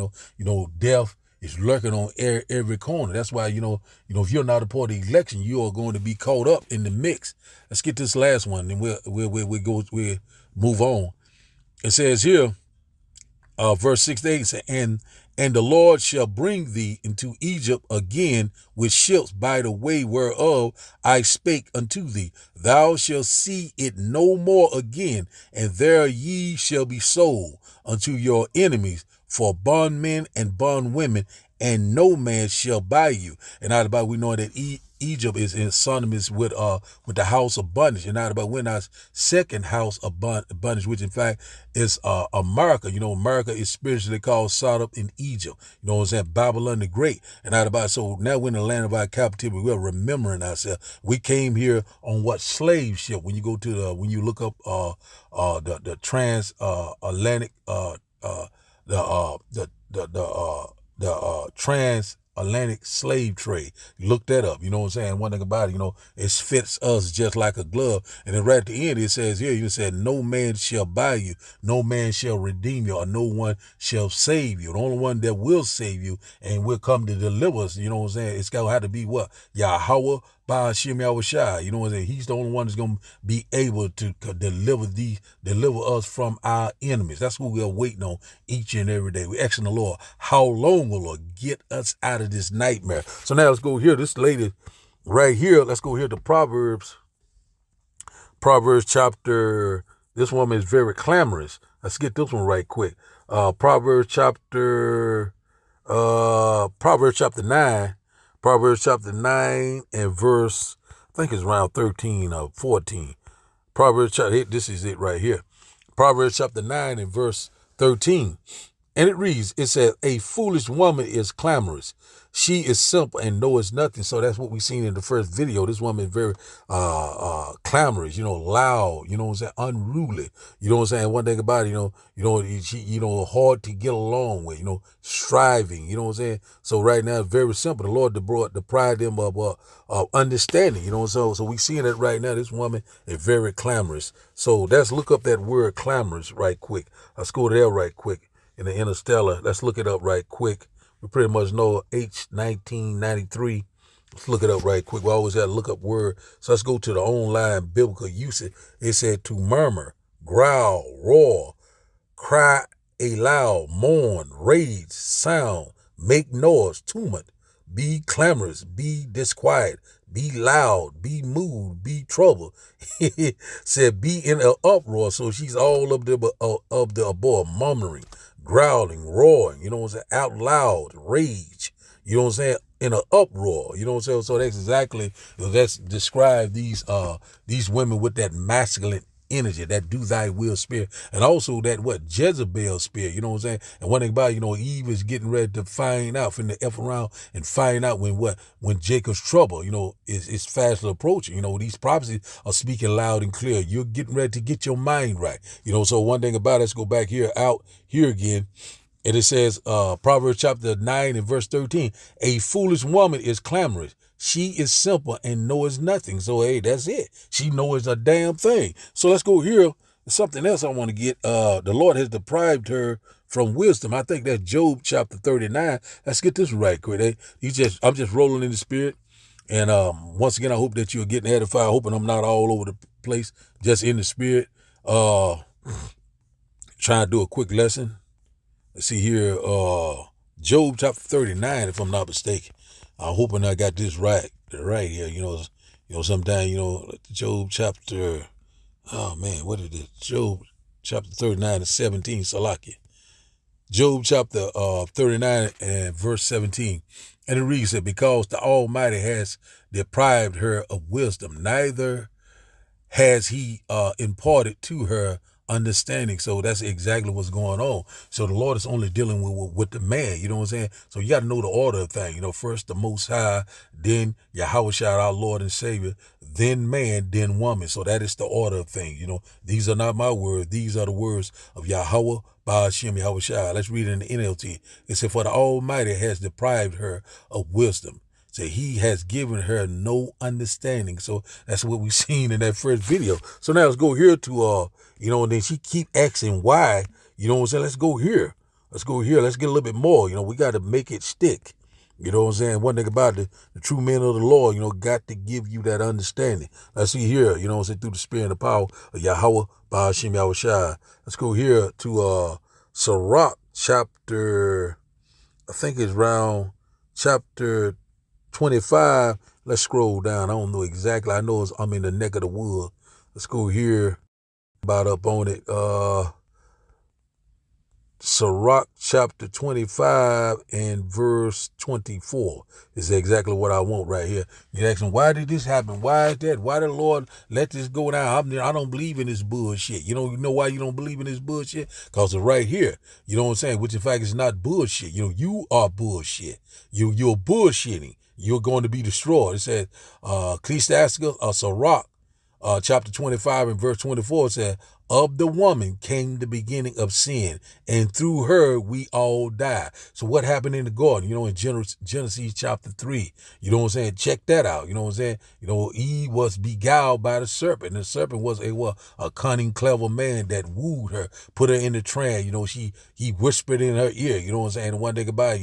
death is lurking on every corner. That's why, if you're not a part of the election, you are going to be caught up in the mix. Let's get this last one, and we'll move on. It says here, verse 6 to 8, and the Lord shall bring thee into Egypt again with ships by the way whereof I spake unto thee. Thou shalt see it no more again, and there ye shall be sold unto your enemies for bondmen and bondwomen, and no man shall buy you. And out about we know that Egypt is in synonymous with the house of bondage, and out about when our second house of bondage, which in fact is America. America is spiritually called Sodom in Egypt. Babylon the Great. And out about so now we're in the land of our captivity. We're remembering ourselves. We came here on what slave ship? When you go to when you look up the transatlantic transatlantic slave trade. Look that up. One thing about it, it fits us just like a glove. And then right at the end, it says here, you said, no man shall buy you, no man shall redeem you, or no one shall save you. The only one that will save you and will come to deliver us, it's going to have to be what? Yahweh, Ba'ashem, Yahweh Shai. He's the only one that's going to be able to deliver us from our enemies. That's who we're waiting on each and every day. We're asking the Lord, how long will Lord get us out of this nightmare? So now let's go here. This lady right here, let's go here to Proverbs chapter, this woman is very clamorous. Let's get this one right quick. Proverbs chapter 9. Proverbs chapter 9 and verse, I think it's around 13 or 14. This is it right here. Proverbs chapter 9 and verse 13. And it reads, it says, a foolish woman is clamorous. She is simple and knows nothing. So that's what we seen in the first video. This woman is very clamorous, loud, unruly. One thing about it, she, hard to get along with, striving, So right now it's very simple. The Lord deprived them of understanding, So we seeing that right now. This woman is very clamorous. So let's look up that word clamorous right quick. Let's go there right quick. In the Interstellar, let's look it up right quick. We pretty much know H1993. Let's look it up right quick. We always got to look up word. So let's go to the online biblical usage. It said to murmur, growl, roar, cry aloud, mourn, rage, sound, make noise, tumult, be clamorous, be disquiet, be loud, be moved, be troubled. Said be in an uproar. So she's all of the above, murmuring, growling, roaring, out loud, rage, in an uproar, So that's exactly, that's describe these women with that masculine energy, that do thy will spirit, and also that Jezebel spirit, And one thing about it, Eve is getting ready to find out, from the F around and find out when Jacob's trouble, is fast approaching. These prophecies are speaking loud and clear. You're getting ready to get your mind right. So one thing about it, let's go back here again. And it says, Proverbs chapter 9 and verse 13, a foolish woman is clamorous. She is simple and knows nothing. So, hey, that's it. She knows a damn thing. So let's go here. Something else I want to get. The Lord has deprived her from wisdom. I think that's Job chapter 39. Let's get this right quick. I'm just rolling in the spirit. And once again, I hope that you're getting edified. Hoping I'm not all over the place, just in the spirit. Trying to do a quick lesson. Let's see here. Job chapter 39, if I'm not mistaken. I'm hoping I got this right here. Sometimes, Job chapter, oh man, what is it? Job chapter 39 and 17, Salaki. Job chapter 39 and verse 17. And it reads that because the Almighty has deprived her of wisdom, neither has he imparted to her understanding. So that's exactly what's going on. So the Lord is only dealing with the man, you know what I'm saying? So you got to know the order of things. First the Most High, then Yahushua, our Lord and Savior, then man, then woman. So that is the order of things. These are not my words. These are the words of Yahweh, Ba'ashem, Yahushua. Let's read it in the NLT. It said, for the Almighty has deprived her of wisdom. So he has given her no understanding. So that's what we seen in that first video. So now let's go here to, and then she keep asking why, you know what I'm saying? Let's go here. Let's go here. Let's get a little bit more. We got to make it stick. You know what I'm saying? One thing about the true men of the Lord, got to give you that understanding. Let's see here, through the spirit and the power of Yahweh, Ba'ashem Yahushua. Let's go here to Sirach chapter, I think it's around chapter 25. Let's scroll down. I don't know exactly. I know I'm in the neck of the wood. Let's go here. About up on it. Sirach chapter 25 and verse 24 is exactly what I want right here. You're asking, why did this happen? Why is that? Why did the Lord let this go down? I don't believe in this bullshit. You know why you don't believe in this bullshit? Because it's right here. You know what I'm saying? Which in fact is not bullshit. You are bullshit. You're bullshitting. You're going to be destroyed. It says, Ecclesiastes, Sirach, chapter 25 and verse 24 says, of the woman came the beginning of sin, and through her we all die. So what happened in the garden? In Genesis chapter 3, you know what I'm saying? Check that out. You know what I'm saying? Eve was beguiled by the serpent. And the serpent was a cunning, clever man that wooed her, put her in the trance. He whispered in her ear. You know what I'm saying? And one day goodbye,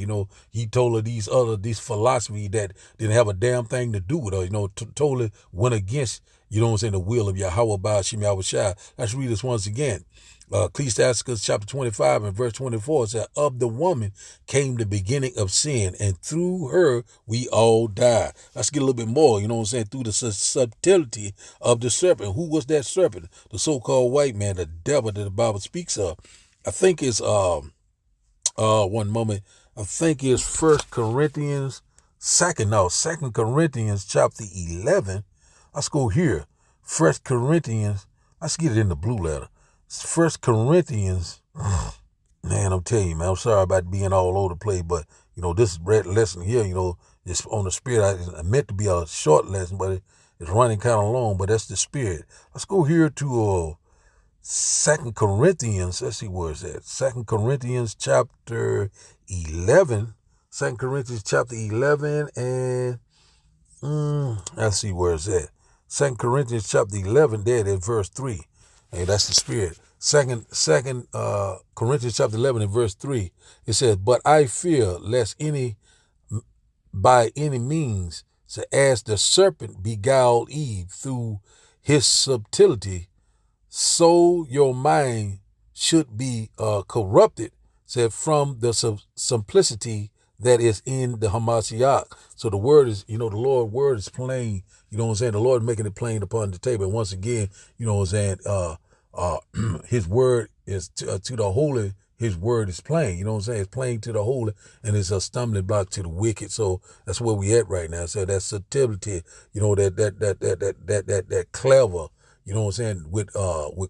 he told her these philosophy that didn't have a damn thing to do with her. Totally went against, you know what I'm saying, the will of Yahweh Ba'ashem Yahushua. Let's read this once again. Ecclesiastes chapter 25 and verse 24 says, of the woman came the beginning of sin, and through her we all die. Let's get a little bit more, you know what I'm saying, through the subtlety of the serpent. Who was that serpent? The so-called white man, the devil that the Bible speaks of. I think it's, one moment, I think it's 1 Corinthians, 2 Corinthians chapter 11. Let's go here. 1 Corinthians. Let's get it in the blue letter. 1 Corinthians. Man, I'm telling you, man, I'm sorry about being all over the place, but, this lesson here, it's on the spirit. I meant to be a short lesson, but it's running kind of long, but that's the spirit. Let's go here to 2 Corinthians. Let's see where it's at. 2 Corinthians chapter 11. 2 Corinthians chapter 11 and let's see where it's at. 2 Corinthians chapter 11, there at verse 3. Hey, that's the spirit. Second Corinthians chapter 11 and verse 3. It says, but I fear lest by any means, so as the serpent beguiled Eve through his subtlety, so your mind should be corrupted, said, from the simplicity that is in the Hamashiach. So the word is, the Lord word is plain. You know what I'm saying? The Lord making it plain upon the table. And once again, you know what I'm saying? His word is to the holy. His word is plain. You know what I'm saying? It's plain to the holy, and it's a stumbling block to the wicked. So that's where we at right now. So that subtlety, that clever, you know what I'm saying, with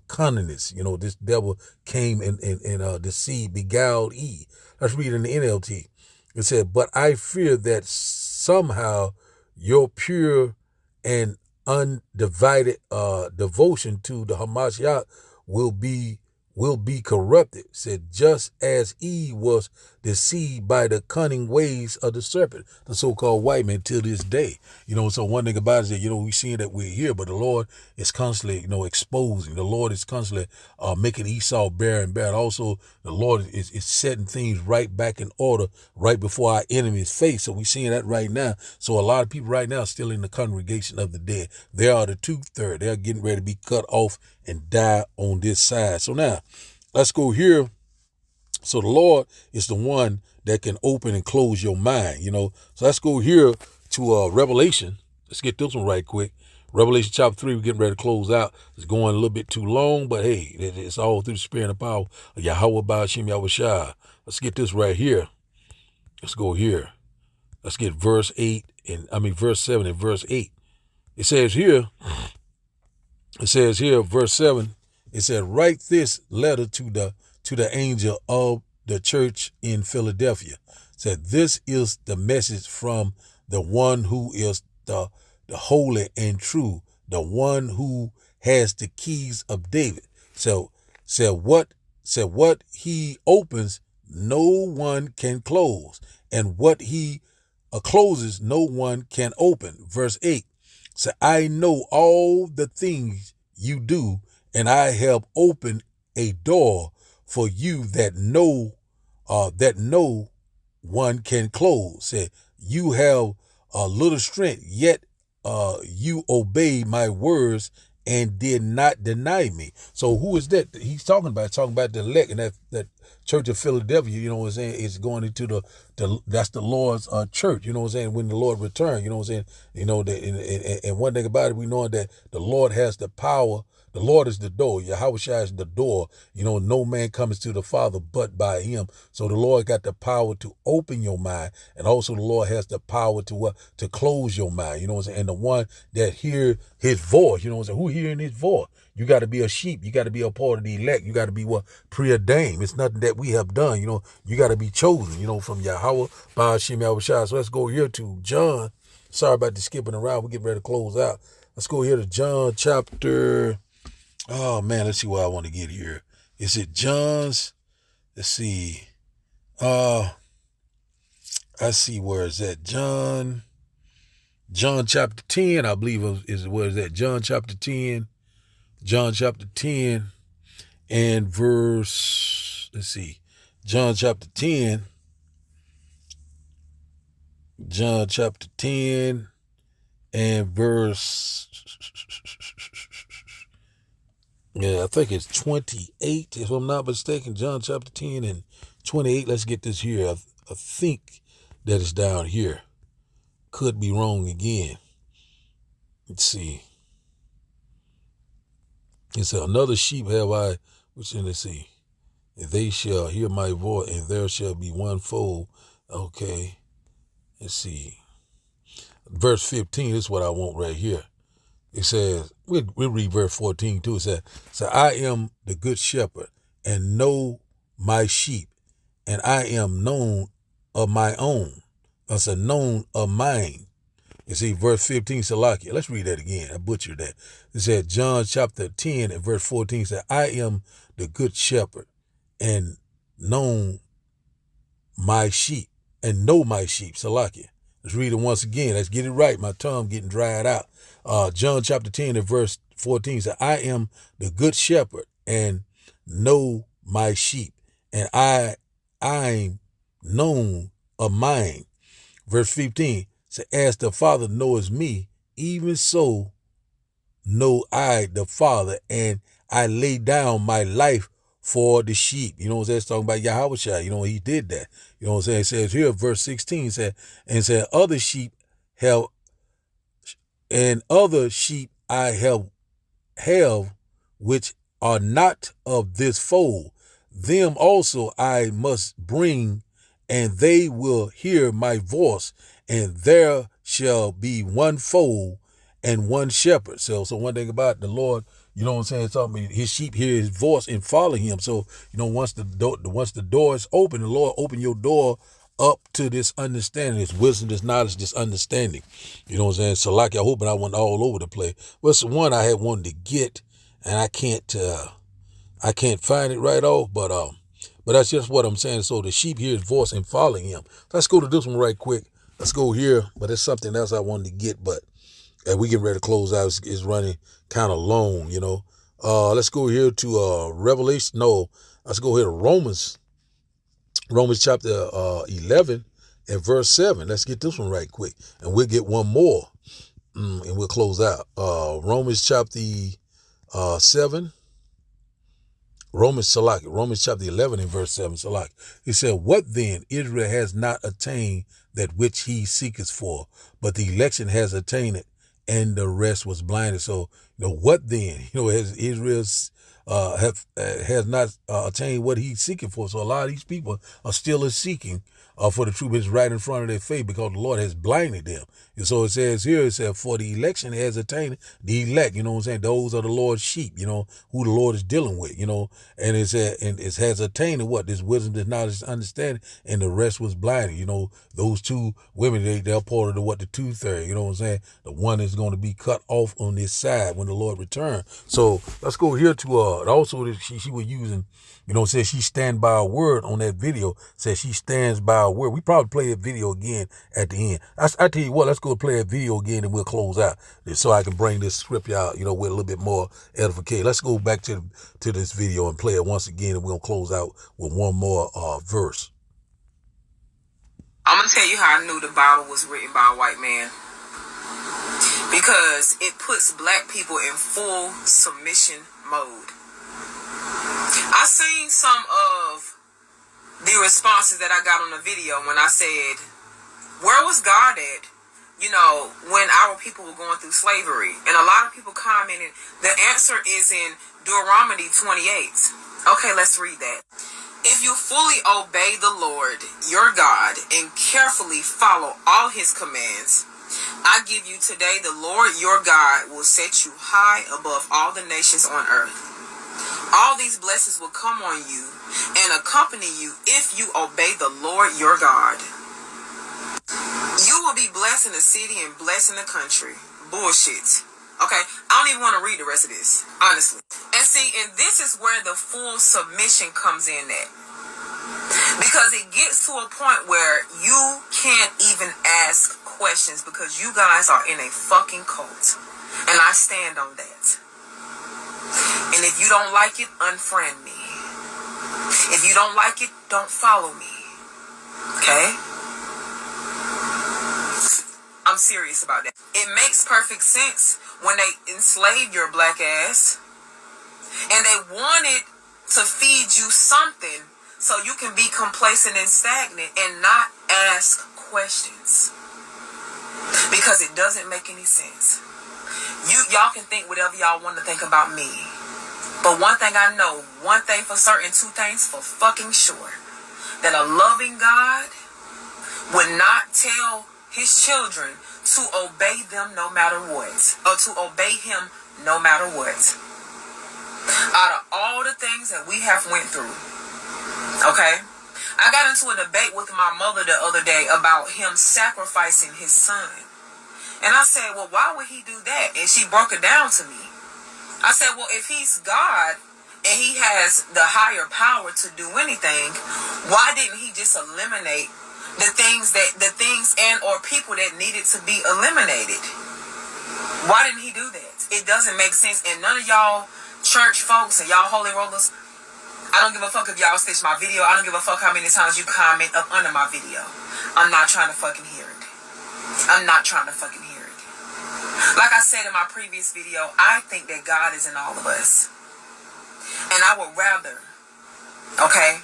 cunningness. This devil came and deceived, beguiled Eve. Let's read in the NLT. It said, but I fear that somehow your pure and undivided devotion to the Hamashiach will be will be corrupted. Said, just as Eve was deceived by the cunning ways of the serpent, the so-called white man, till this day. So one thing about it is that, we see that we're here, but the Lord is constantly, exposing. The Lord is constantly making Esau bare and bare. Also, the Lord is setting things right back in order right before our enemy's face. So we're seeing that right now. So a lot of people right now are still in the congregation of the dead. They are the 2/3. They're getting ready to be cut off and die on this side. So now, let's go here. So the Lord is the one that can open and close your mind, So let's go here to Revelation. Let's get this one right quick. Revelation chapter 3, we're getting ready to close out. It's going a little bit too long, but hey, it's all through the spirit and the power of Yahweh Ba'ashem Yahushua. Let's get this right here. Let's go here. Let's get verse 7 and verse 8. It says here, verse 7, it said, write this letter to the angel of the church in Philadelphia. It said, this is the message from the one who is the holy and true, the one who has the keys of David. So what he opens, no one can close, and what he closes, no one can open. Verse 8. So I know all the things you do, and I have opened a door for you that no one can close. Said, you have a little strength, yet you obey my words and did not deny me. So who is that he's talking about? Talking about the elect, and that church of Philadelphia, what I'm saying, is going into that's the Lord's church, what I'm saying, when the Lord returns, what I'm saying, and one thing about it, we know that the Lord has the power. The Lord is the door. Yahushua is the door. No man comes to the Father but by him. So the Lord got the power to open your mind. And also the Lord has the power to close your mind. And the one that hear his voice, who hearing his voice? You got to be a sheep. You got to be a part of the elect. You got to be preordained. It's nothing that we have done. You got to be chosen, from Yahweh, Ba'ashem Yahushua. So let's go here to John. Sorry about the skipping around. We're getting ready to close out. Let's go here to John chapter... Oh, man, let's see what I want to get here. Is it John's? Let's see. I see where is that? John chapter 10, I believe where is that? John chapter 10 and verse, let's see. John chapter 10 and verse... Yeah, I think it's 28, if I'm not mistaken. John chapter 10 and 28. Let's get this here. I think that it's down here. Could be wrong again. Let's see. It said, another sheep have I, let's see. And they shall hear my voice, and there shall be one fold. Okay. Let's see. Verse 15 is what I want right here. It says, we'll read verse 14 too. It says, so I am the good shepherd and know my sheep, and I am known of my own. That's a known of mine. You see, verse 15, Salakia. Let's read that again. I butchered that. It said, John chapter 10 and verse 14 said, I am the good shepherd and known my sheep and know my sheep. Salakia. Let's read it once again. Let's get it right. My tongue getting dried out. John chapter 10 and verse 14 said, I am the good shepherd and know my sheep, and I'm known of mine. Verse 15 said, as the Father knows me, even so know I the Father, and I lay down my life for the sheep. You know what I'm saying? It's talking about Yahushua. He did that. You know what I'm saying? It says here, verse 16 said, other sheep I have which are not of this fold. Them also I must bring, and they will hear my voice, and there shall be one fold and one shepherd. So one thing about the Lord, you know what I'm saying? It's talking about his sheep hear his voice and follow him. So, once the door is open, the Lord open your door up to this understanding, this wisdom, this knowledge, this understanding. You know what I'm saying? So like I hope, and I went all over the place. What's the one I had wanted to get, and I can't I can't find it right off, but that's just what I'm saying. So the sheep hear his voice and follow him. Let's go to this one right quick. Let's go here, but it's something else I wanted to get, but we getting ready to close out. It's running kind of long, you know. Let's go here to Revelation. No, let's go here to Romans chapter 11 and verse 7. Let's get this one right quick, and we'll get one more, and we'll close out. Romans chapter 7. Romans chapter 11 and verse 7. He said, what then? Israel has not attained that which he seeketh for, but the election has attained it, and the rest was blinded. So, what then? Has Israel has not attained what he's seeking for. So a lot of these people are still seeking for the truth. It's right in front of their face because the Lord has blinded them. And so it says here, for the election has attained the elect, what I'm saying? Those are the Lord's sheep, who the Lord is dealing with, and it said, and it has attained what? This wisdom, this knowledge, this understanding, and the rest was blinded. Those two women, they're part of the 2/3, what I'm saying? The one is going to be cut off on this side when the Lord returns. So let's go here to, also she was using, says she stand by a word on that video, says she stands by a word. We probably play that video again at the end. I tell you what, let's go play a video again and we'll close out so I can bring this script out, with a little bit more edification. Let's go back to this video and play it once again, and we're going to close out with one more verse. I'm going to tell you how I knew the Bible was written by a white man. Because it puts black people in full submission mode. I seen some of the responses that I got on the video when I said, where was God at, when our people were going through slavery? And a lot of people commented, the answer is in Deuteronomy 28. Okay, let's read that. If you fully obey the Lord, your God, and carefully follow all his commands, I give you today, the Lord your God will set you high above all the nations on earth. All these blessings will come on you and accompany you if you obey the Lord your God. You will be blessed in the city and blessed in the country. Bullshit. Okay, I don't even want to read the rest of this, honestly. And see, and this is where the full submission comes in at. Because it gets to a point where you can't even ask questions because you guys are in a fucking cult. And I stand on that. And if you don't like it, unfriend me. If you don't like it, don't follow me. Okay? I'm serious about that. It makes perfect sense when they enslaved your black ass and they wanted to feed you something so you can be complacent and stagnant and not ask questions. Because it doesn't make any sense. Y'all can think whatever y'all want to think about me. But one thing I know, one thing for certain, two things for fucking sure. That a loving God would not tell his children to obey them no matter what. Or to obey him no matter what. Out of all the things that we have went through. Okay? I got into a debate with my mother the other day about him sacrificing his son. And I said, well, why would he do that? And she broke it down to me. I said, well, if he's God and he has the higher power to do anything, why didn't he just eliminate the things and or people that needed to be eliminated? Why didn't he do that? It doesn't make sense. And none of y'all church folks and y'all holy rollers, I don't give a fuck if y'all stitch my video. I don't give a fuck how many times you comment up under my video. I'm not trying to fucking hear it. I'm not trying to fucking hear it. Like I said in my previous video, I think that God is in all of us. And I would rather, okay,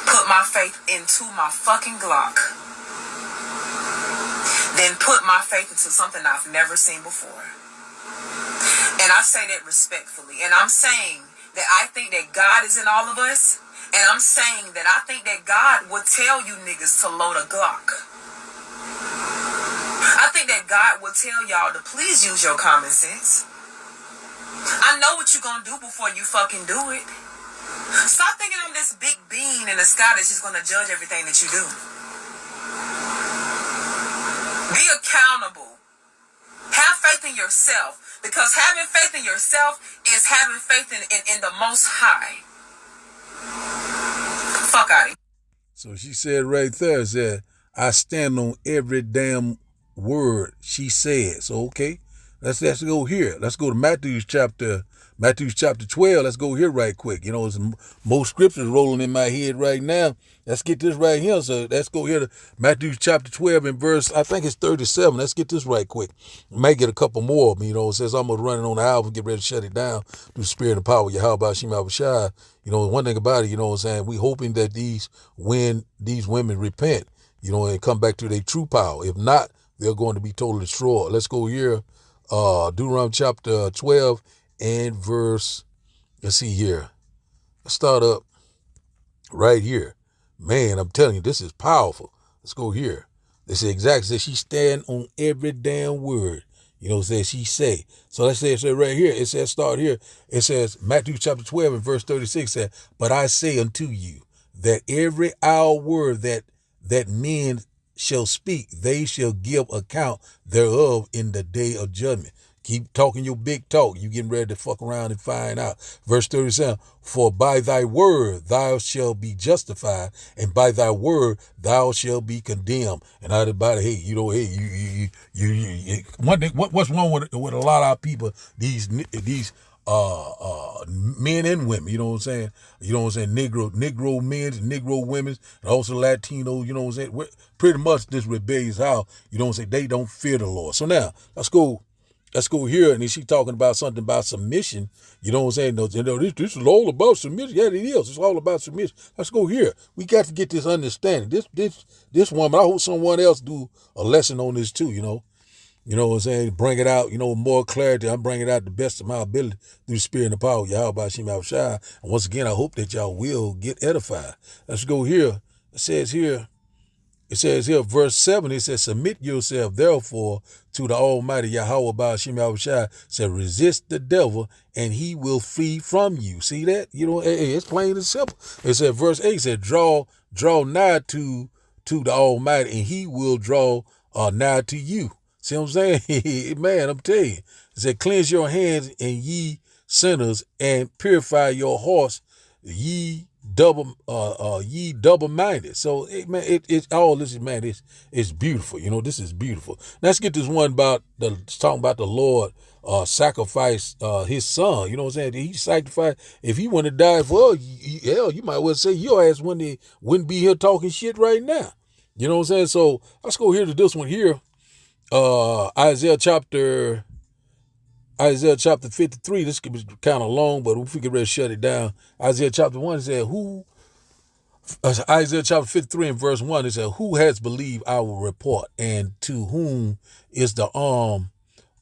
put my faith into my fucking Glock than put my faith into something I've never seen before. And I say that respectfully. And I'm saying that I think that God is in all of us. And I'm saying that I think that God would tell you niggas to load a Glock. I think that God will tell y'all to please use your common sense. I know what you're going to do before you fucking do it. Stop thinking I'm this big bean in the sky that's just going to judge everything that you do. Be accountable. Have faith in yourself. Because having faith in yourself is having faith in the Most High. Fuck out of here. So she said right there, said, I stand on every damn word she said. So, okay, let's go here. Let's go to Matthew chapter 12. Let's go here right quick. You know, there's most scriptures rolling in my head right now. Let's get this right here. So let's go here to Matthew chapter 12 and verse, I think it's 37. Let's get this right quick. Might get a couple more of them, you know. It says I'm running on the hour and get ready to shut it down through spirit and power. Yahweh Shem Yahushua. You know, one thing about it, you know what I'm saying, we hoping that these women repent, you know, and come back to their true power. If not, they're going to be totally destroyed. Let's go here, Deuteronomy chapter 12 and verse, let's see here. Let's start up right here. Man, I'm telling you, this is powerful. Let's go here. They say exactly, says she stand on every damn word. You know, says she say. So let's say it says right here. It says start here. It says Matthew chapter 12 and verse 36 said, but I say unto you that every our word that men shall speak, they shall give account thereof in the day of judgment. Keep talking your big talk. You getting ready to fuck around and find out. Verse 37, for by thy word thou shalt be justified, and by thy word thou shalt be condemned. And everybody, hey, you know, hey, you one thing, what's wrong with a lot of our people, these men and women, you know what I'm saying? You know what I'm saying? Negro men, Negro women, and also Latino, you know what I'm saying? Pretty much this rebellious how, you know what I'm saying? They don't fear the Lord. So now, let's go here, and she talking about something about submission. You know what I'm saying? No, this is all about submission. Yeah, it is. It's all about submission. Let's go here. We got to get this understanding. This woman, I hope someone else do a lesson on this too, you know. You know what I'm saying? Bring it out, you know, more clarity. I'm bringing it out the best of my ability through the spirit and the power of Yahweh Shem Yahushua. And once again, I hope that y'all will get edified. Let's go here. It says here, verse 7, it says, submit yourself, therefore, to the Almighty Yahweh Shem Yahushua. Said, resist the devil, and he will flee from you. See that? You know, it's plain and simple. It said, verse 8 said, draw nigh to the Almighty, and he will draw nigh to you. See what I'm saying? Man, I'm telling you. It said, cleanse your hands, and ye sinners, and purify your hearts, ye double-minded. So it's all this is, man, it's beautiful. You know, this is beautiful. Let's get this one about talking about the Lord sacrificed his son. You know what I'm saying? He sacrificed. If he wouldn't have died for us, hell, you might well say your ass wouldn't be here talking shit right now. You know what I'm saying? So let's go here to this one here. Isaiah chapter 53. This could be kind of long, but if we could really shut it down. Isaiah chapter 1 said, Isaiah chapter 53 and verse 1, it said, who has believed our report, and to whom is the arm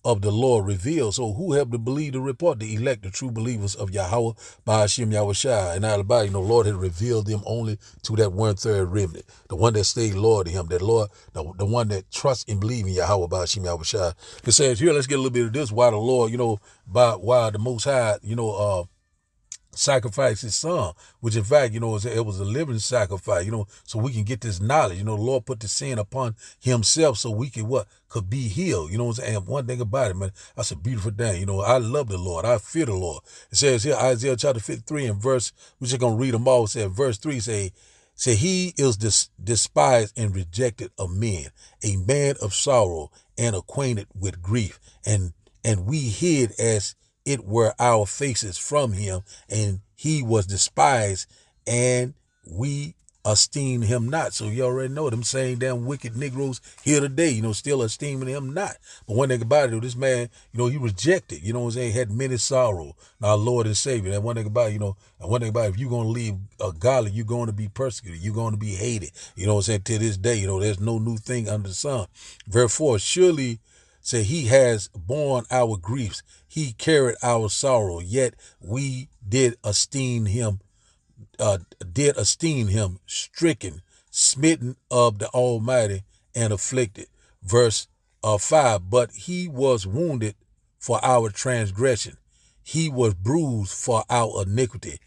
of the Lord revealed? So who have to believe the report? The elect, the true believers of Yahweh by Hashem Yahushua. And everybody, you know, Lord had revealed them only to that 1/3 remnant, the one that stayed loyal to him, that Lord, the one that trusts and believes in Yahweh by Hashem Yahushua. It says here, let's get a little bit of this, why the Lord, you know, why the Most High, you know, sacrifice his son, which in fact, you know, it was a living sacrifice, you know, so we can get this knowledge. You know, the Lord put the sin upon himself so we could be healed. You know what I'm saying? And one thing about it, man, that's a beautiful thing. You know, I love the Lord. I fear the Lord. It says here, Isaiah chapter 53 and verse, we're just going to read them all. It says, verse 3 say he is despised and rejected of men, a man of sorrow and acquainted with grief. And we hid as it were our faces from him, and he was despised, and we esteemed him not. So you already know them same damn wicked Negroes here today, you know, still esteeming him not. But one thing about it, this man, you know, he rejected, you know what I'm saying, had many sorrow, our Lord and Savior. And one thing about it, you know, and one thing about it, if you're going to leave godly, you're going to be persecuted, you're going to be hated. You know what I'm saying? To this day, you know, there's no new thing under the sun. Therefore, surely, say he has borne our griefs, he carried our sorrow, yet we did esteem him stricken, smitten of the Almighty, and afflicted. Verse 5, but he was wounded for our transgression, he was bruised for our iniquity.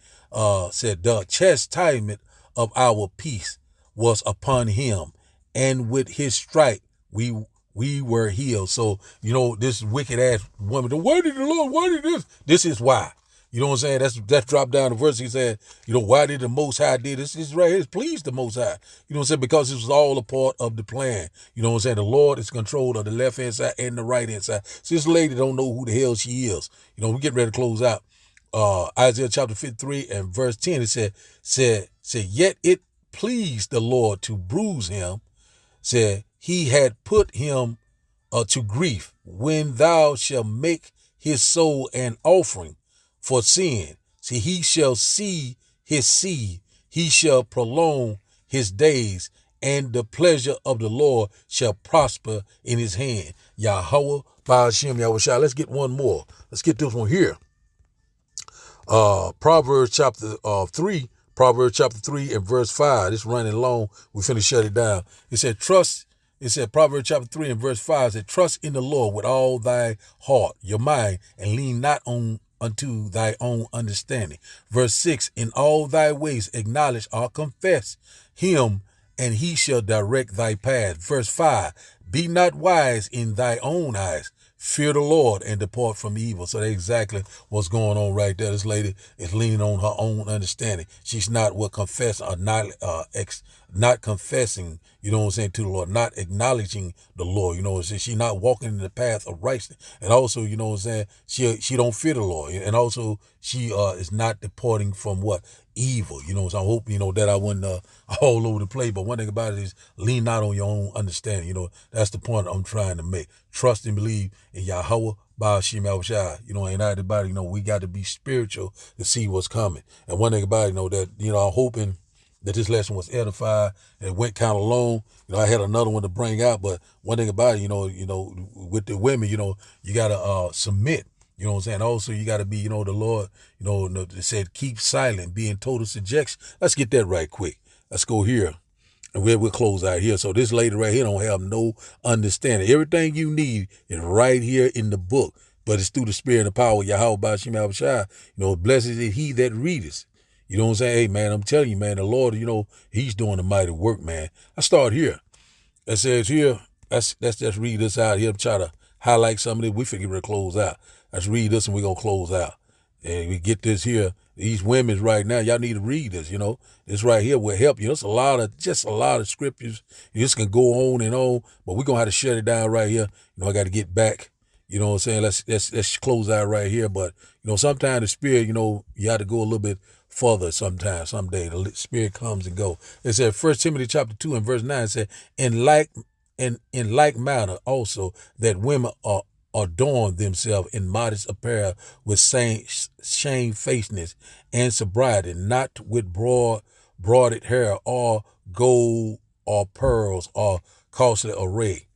Said the chastisement of our peace was upon him, and with his stripe we We were healed. So, this wicked ass woman, why did the Lord, why did this? This is why. You know what I'm saying? That's dropped down the verse. He said, why did the Most High did this? This right here. It's pleased the Most High. You know what I'm saying? Because it was all a part of the plan. You know what I'm saying? The Lord is control of the left hand side and the right hand side. So this lady don't know who the hell she is. We're getting ready to close out. Isaiah chapter 53 and verse 10, it said, yet it pleased the Lord to bruise him. Said, he had put him to grief when thou shalt make his soul an offering for sin. See, he shall see his seed. He shall prolong his days, and the pleasure of the Lord shall prosper in his hand. Yahweh, Ba'ashem, Yahushua. Let's get one more. Let's get this one here. Proverbs chapter 3 and verse 5. It's running long. We finna shut it down. It said, Proverbs chapter 3 and verse 5 said, trust in the Lord with all thy heart, your mind, and lean not unto thy own understanding. Verse 6, in all thy ways acknowledge or confess him, and he shall direct thy path. Verse 5, be not wise in thy own eyes. Fear the Lord and depart from evil. So that's exactly what's going on right there. This lady is leaning on her own understanding. She's not not confessing, to the Lord, not acknowledging the Lord. She's not walking in the path of righteousness. And also, she don't fear the Lord. And also she is not departing from what? Evil. So I hope, that I wasn't all over the place. But one thing about it is lean not on your own understanding. That's the point I'm trying to make. Trust and believe in Yahweh, Ba'ashem, Yahushua. And everybody, we got to be spiritual to see what's coming. And one thing about it, that, I'm hoping that this lesson was edified and it went kind of long. I had another one to bring out, but one thing about it, with the women, you got to submit. You know what I'm saying? Also, you got to be, the Lord, it said, keep silent, be in total subjection. Let's get that right quick. Let's go here. And we'll close out here. So this lady right here don't have no understanding. Everything you need is right here in the book, but it's through the spirit and power of Yahweh, Ba'ashem, Yahushua. Blessed is he that readeth. You know what I'm saying? Hey, man, I'm telling you, man, the Lord, he's doing a mighty work, man. I start here. It says here, let's just read this out here. Try to highlight some of it. We figure we'll close out. Let's read this and we're going to close out. And we get this here. These women's right now, y'all need to read this, This right here will help you. It's just a lot of scriptures. This can go on and on, but we're going to have to shut it down right here. I got to get back. You know what I'm saying? Let's close out right here. But, sometimes the spirit, you have to go a little bit further sometimes, someday. The spirit comes and go. It said 1 Timothy chapter 2 and verse 9 said, in like manner also that women are adorn themselves in modest apparel with shamefacedness and sobriety, not with broided hair or gold or pearls or costly array.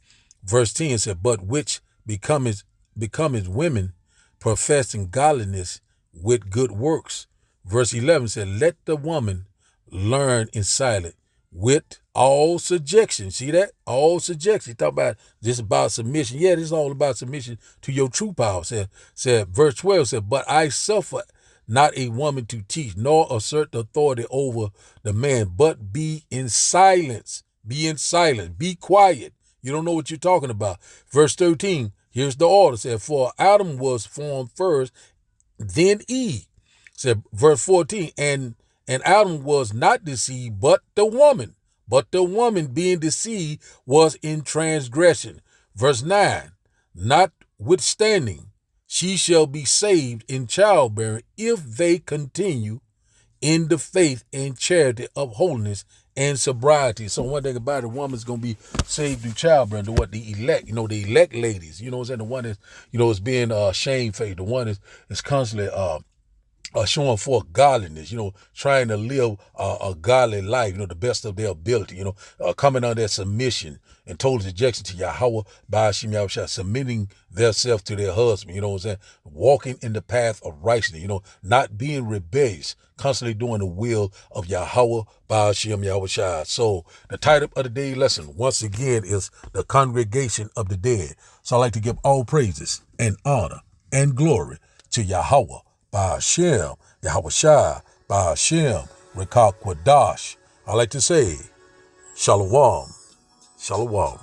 Verse 10 said, but which becometh women professing godliness with good works. Verse 11 said, let the woman learn in silence with all subjection. See that? All subjection. Talk about this about submission. Yeah, this is all about submission to your true power. Said verse 12 said, but I suffer not a woman to teach, nor assert the authority over the man, but be in silence. Be in silence. Be quiet. You don't know what you're talking about. Verse 13, here's the order. Said, for Adam was formed first, then Eve. Said verse 14, and Adam was not deceived, but the woman. But the woman being deceived was in transgression. Verse 9, notwithstanding, she shall be saved in childbearing if they continue in the faith and charity of holiness and sobriety. So one thing about it, a woman's going to be saved through childbearing, to what the elect, the elect ladies, what I'm saying? The one is, is being shamefaced. The one is constantly showing forth godliness, trying to live a godly life, the best of their ability, coming under their submission and total subjection to Yahweh, Ba'ashem, Yahushua, submitting themselves to their husband, you know what I'm saying? Walking in the path of righteousness, not being rebellious, constantly doing the will of Yahweh, Ba'ashem, Yahushua. So the title of the day lesson, once again, is the congregation of the dead. So I like to give all praises and honor and glory to Yahweh, Ba'ashem, Yahushua, Ba'ashem, Rekah Kwadash. I like to say, Shalom, Shalom.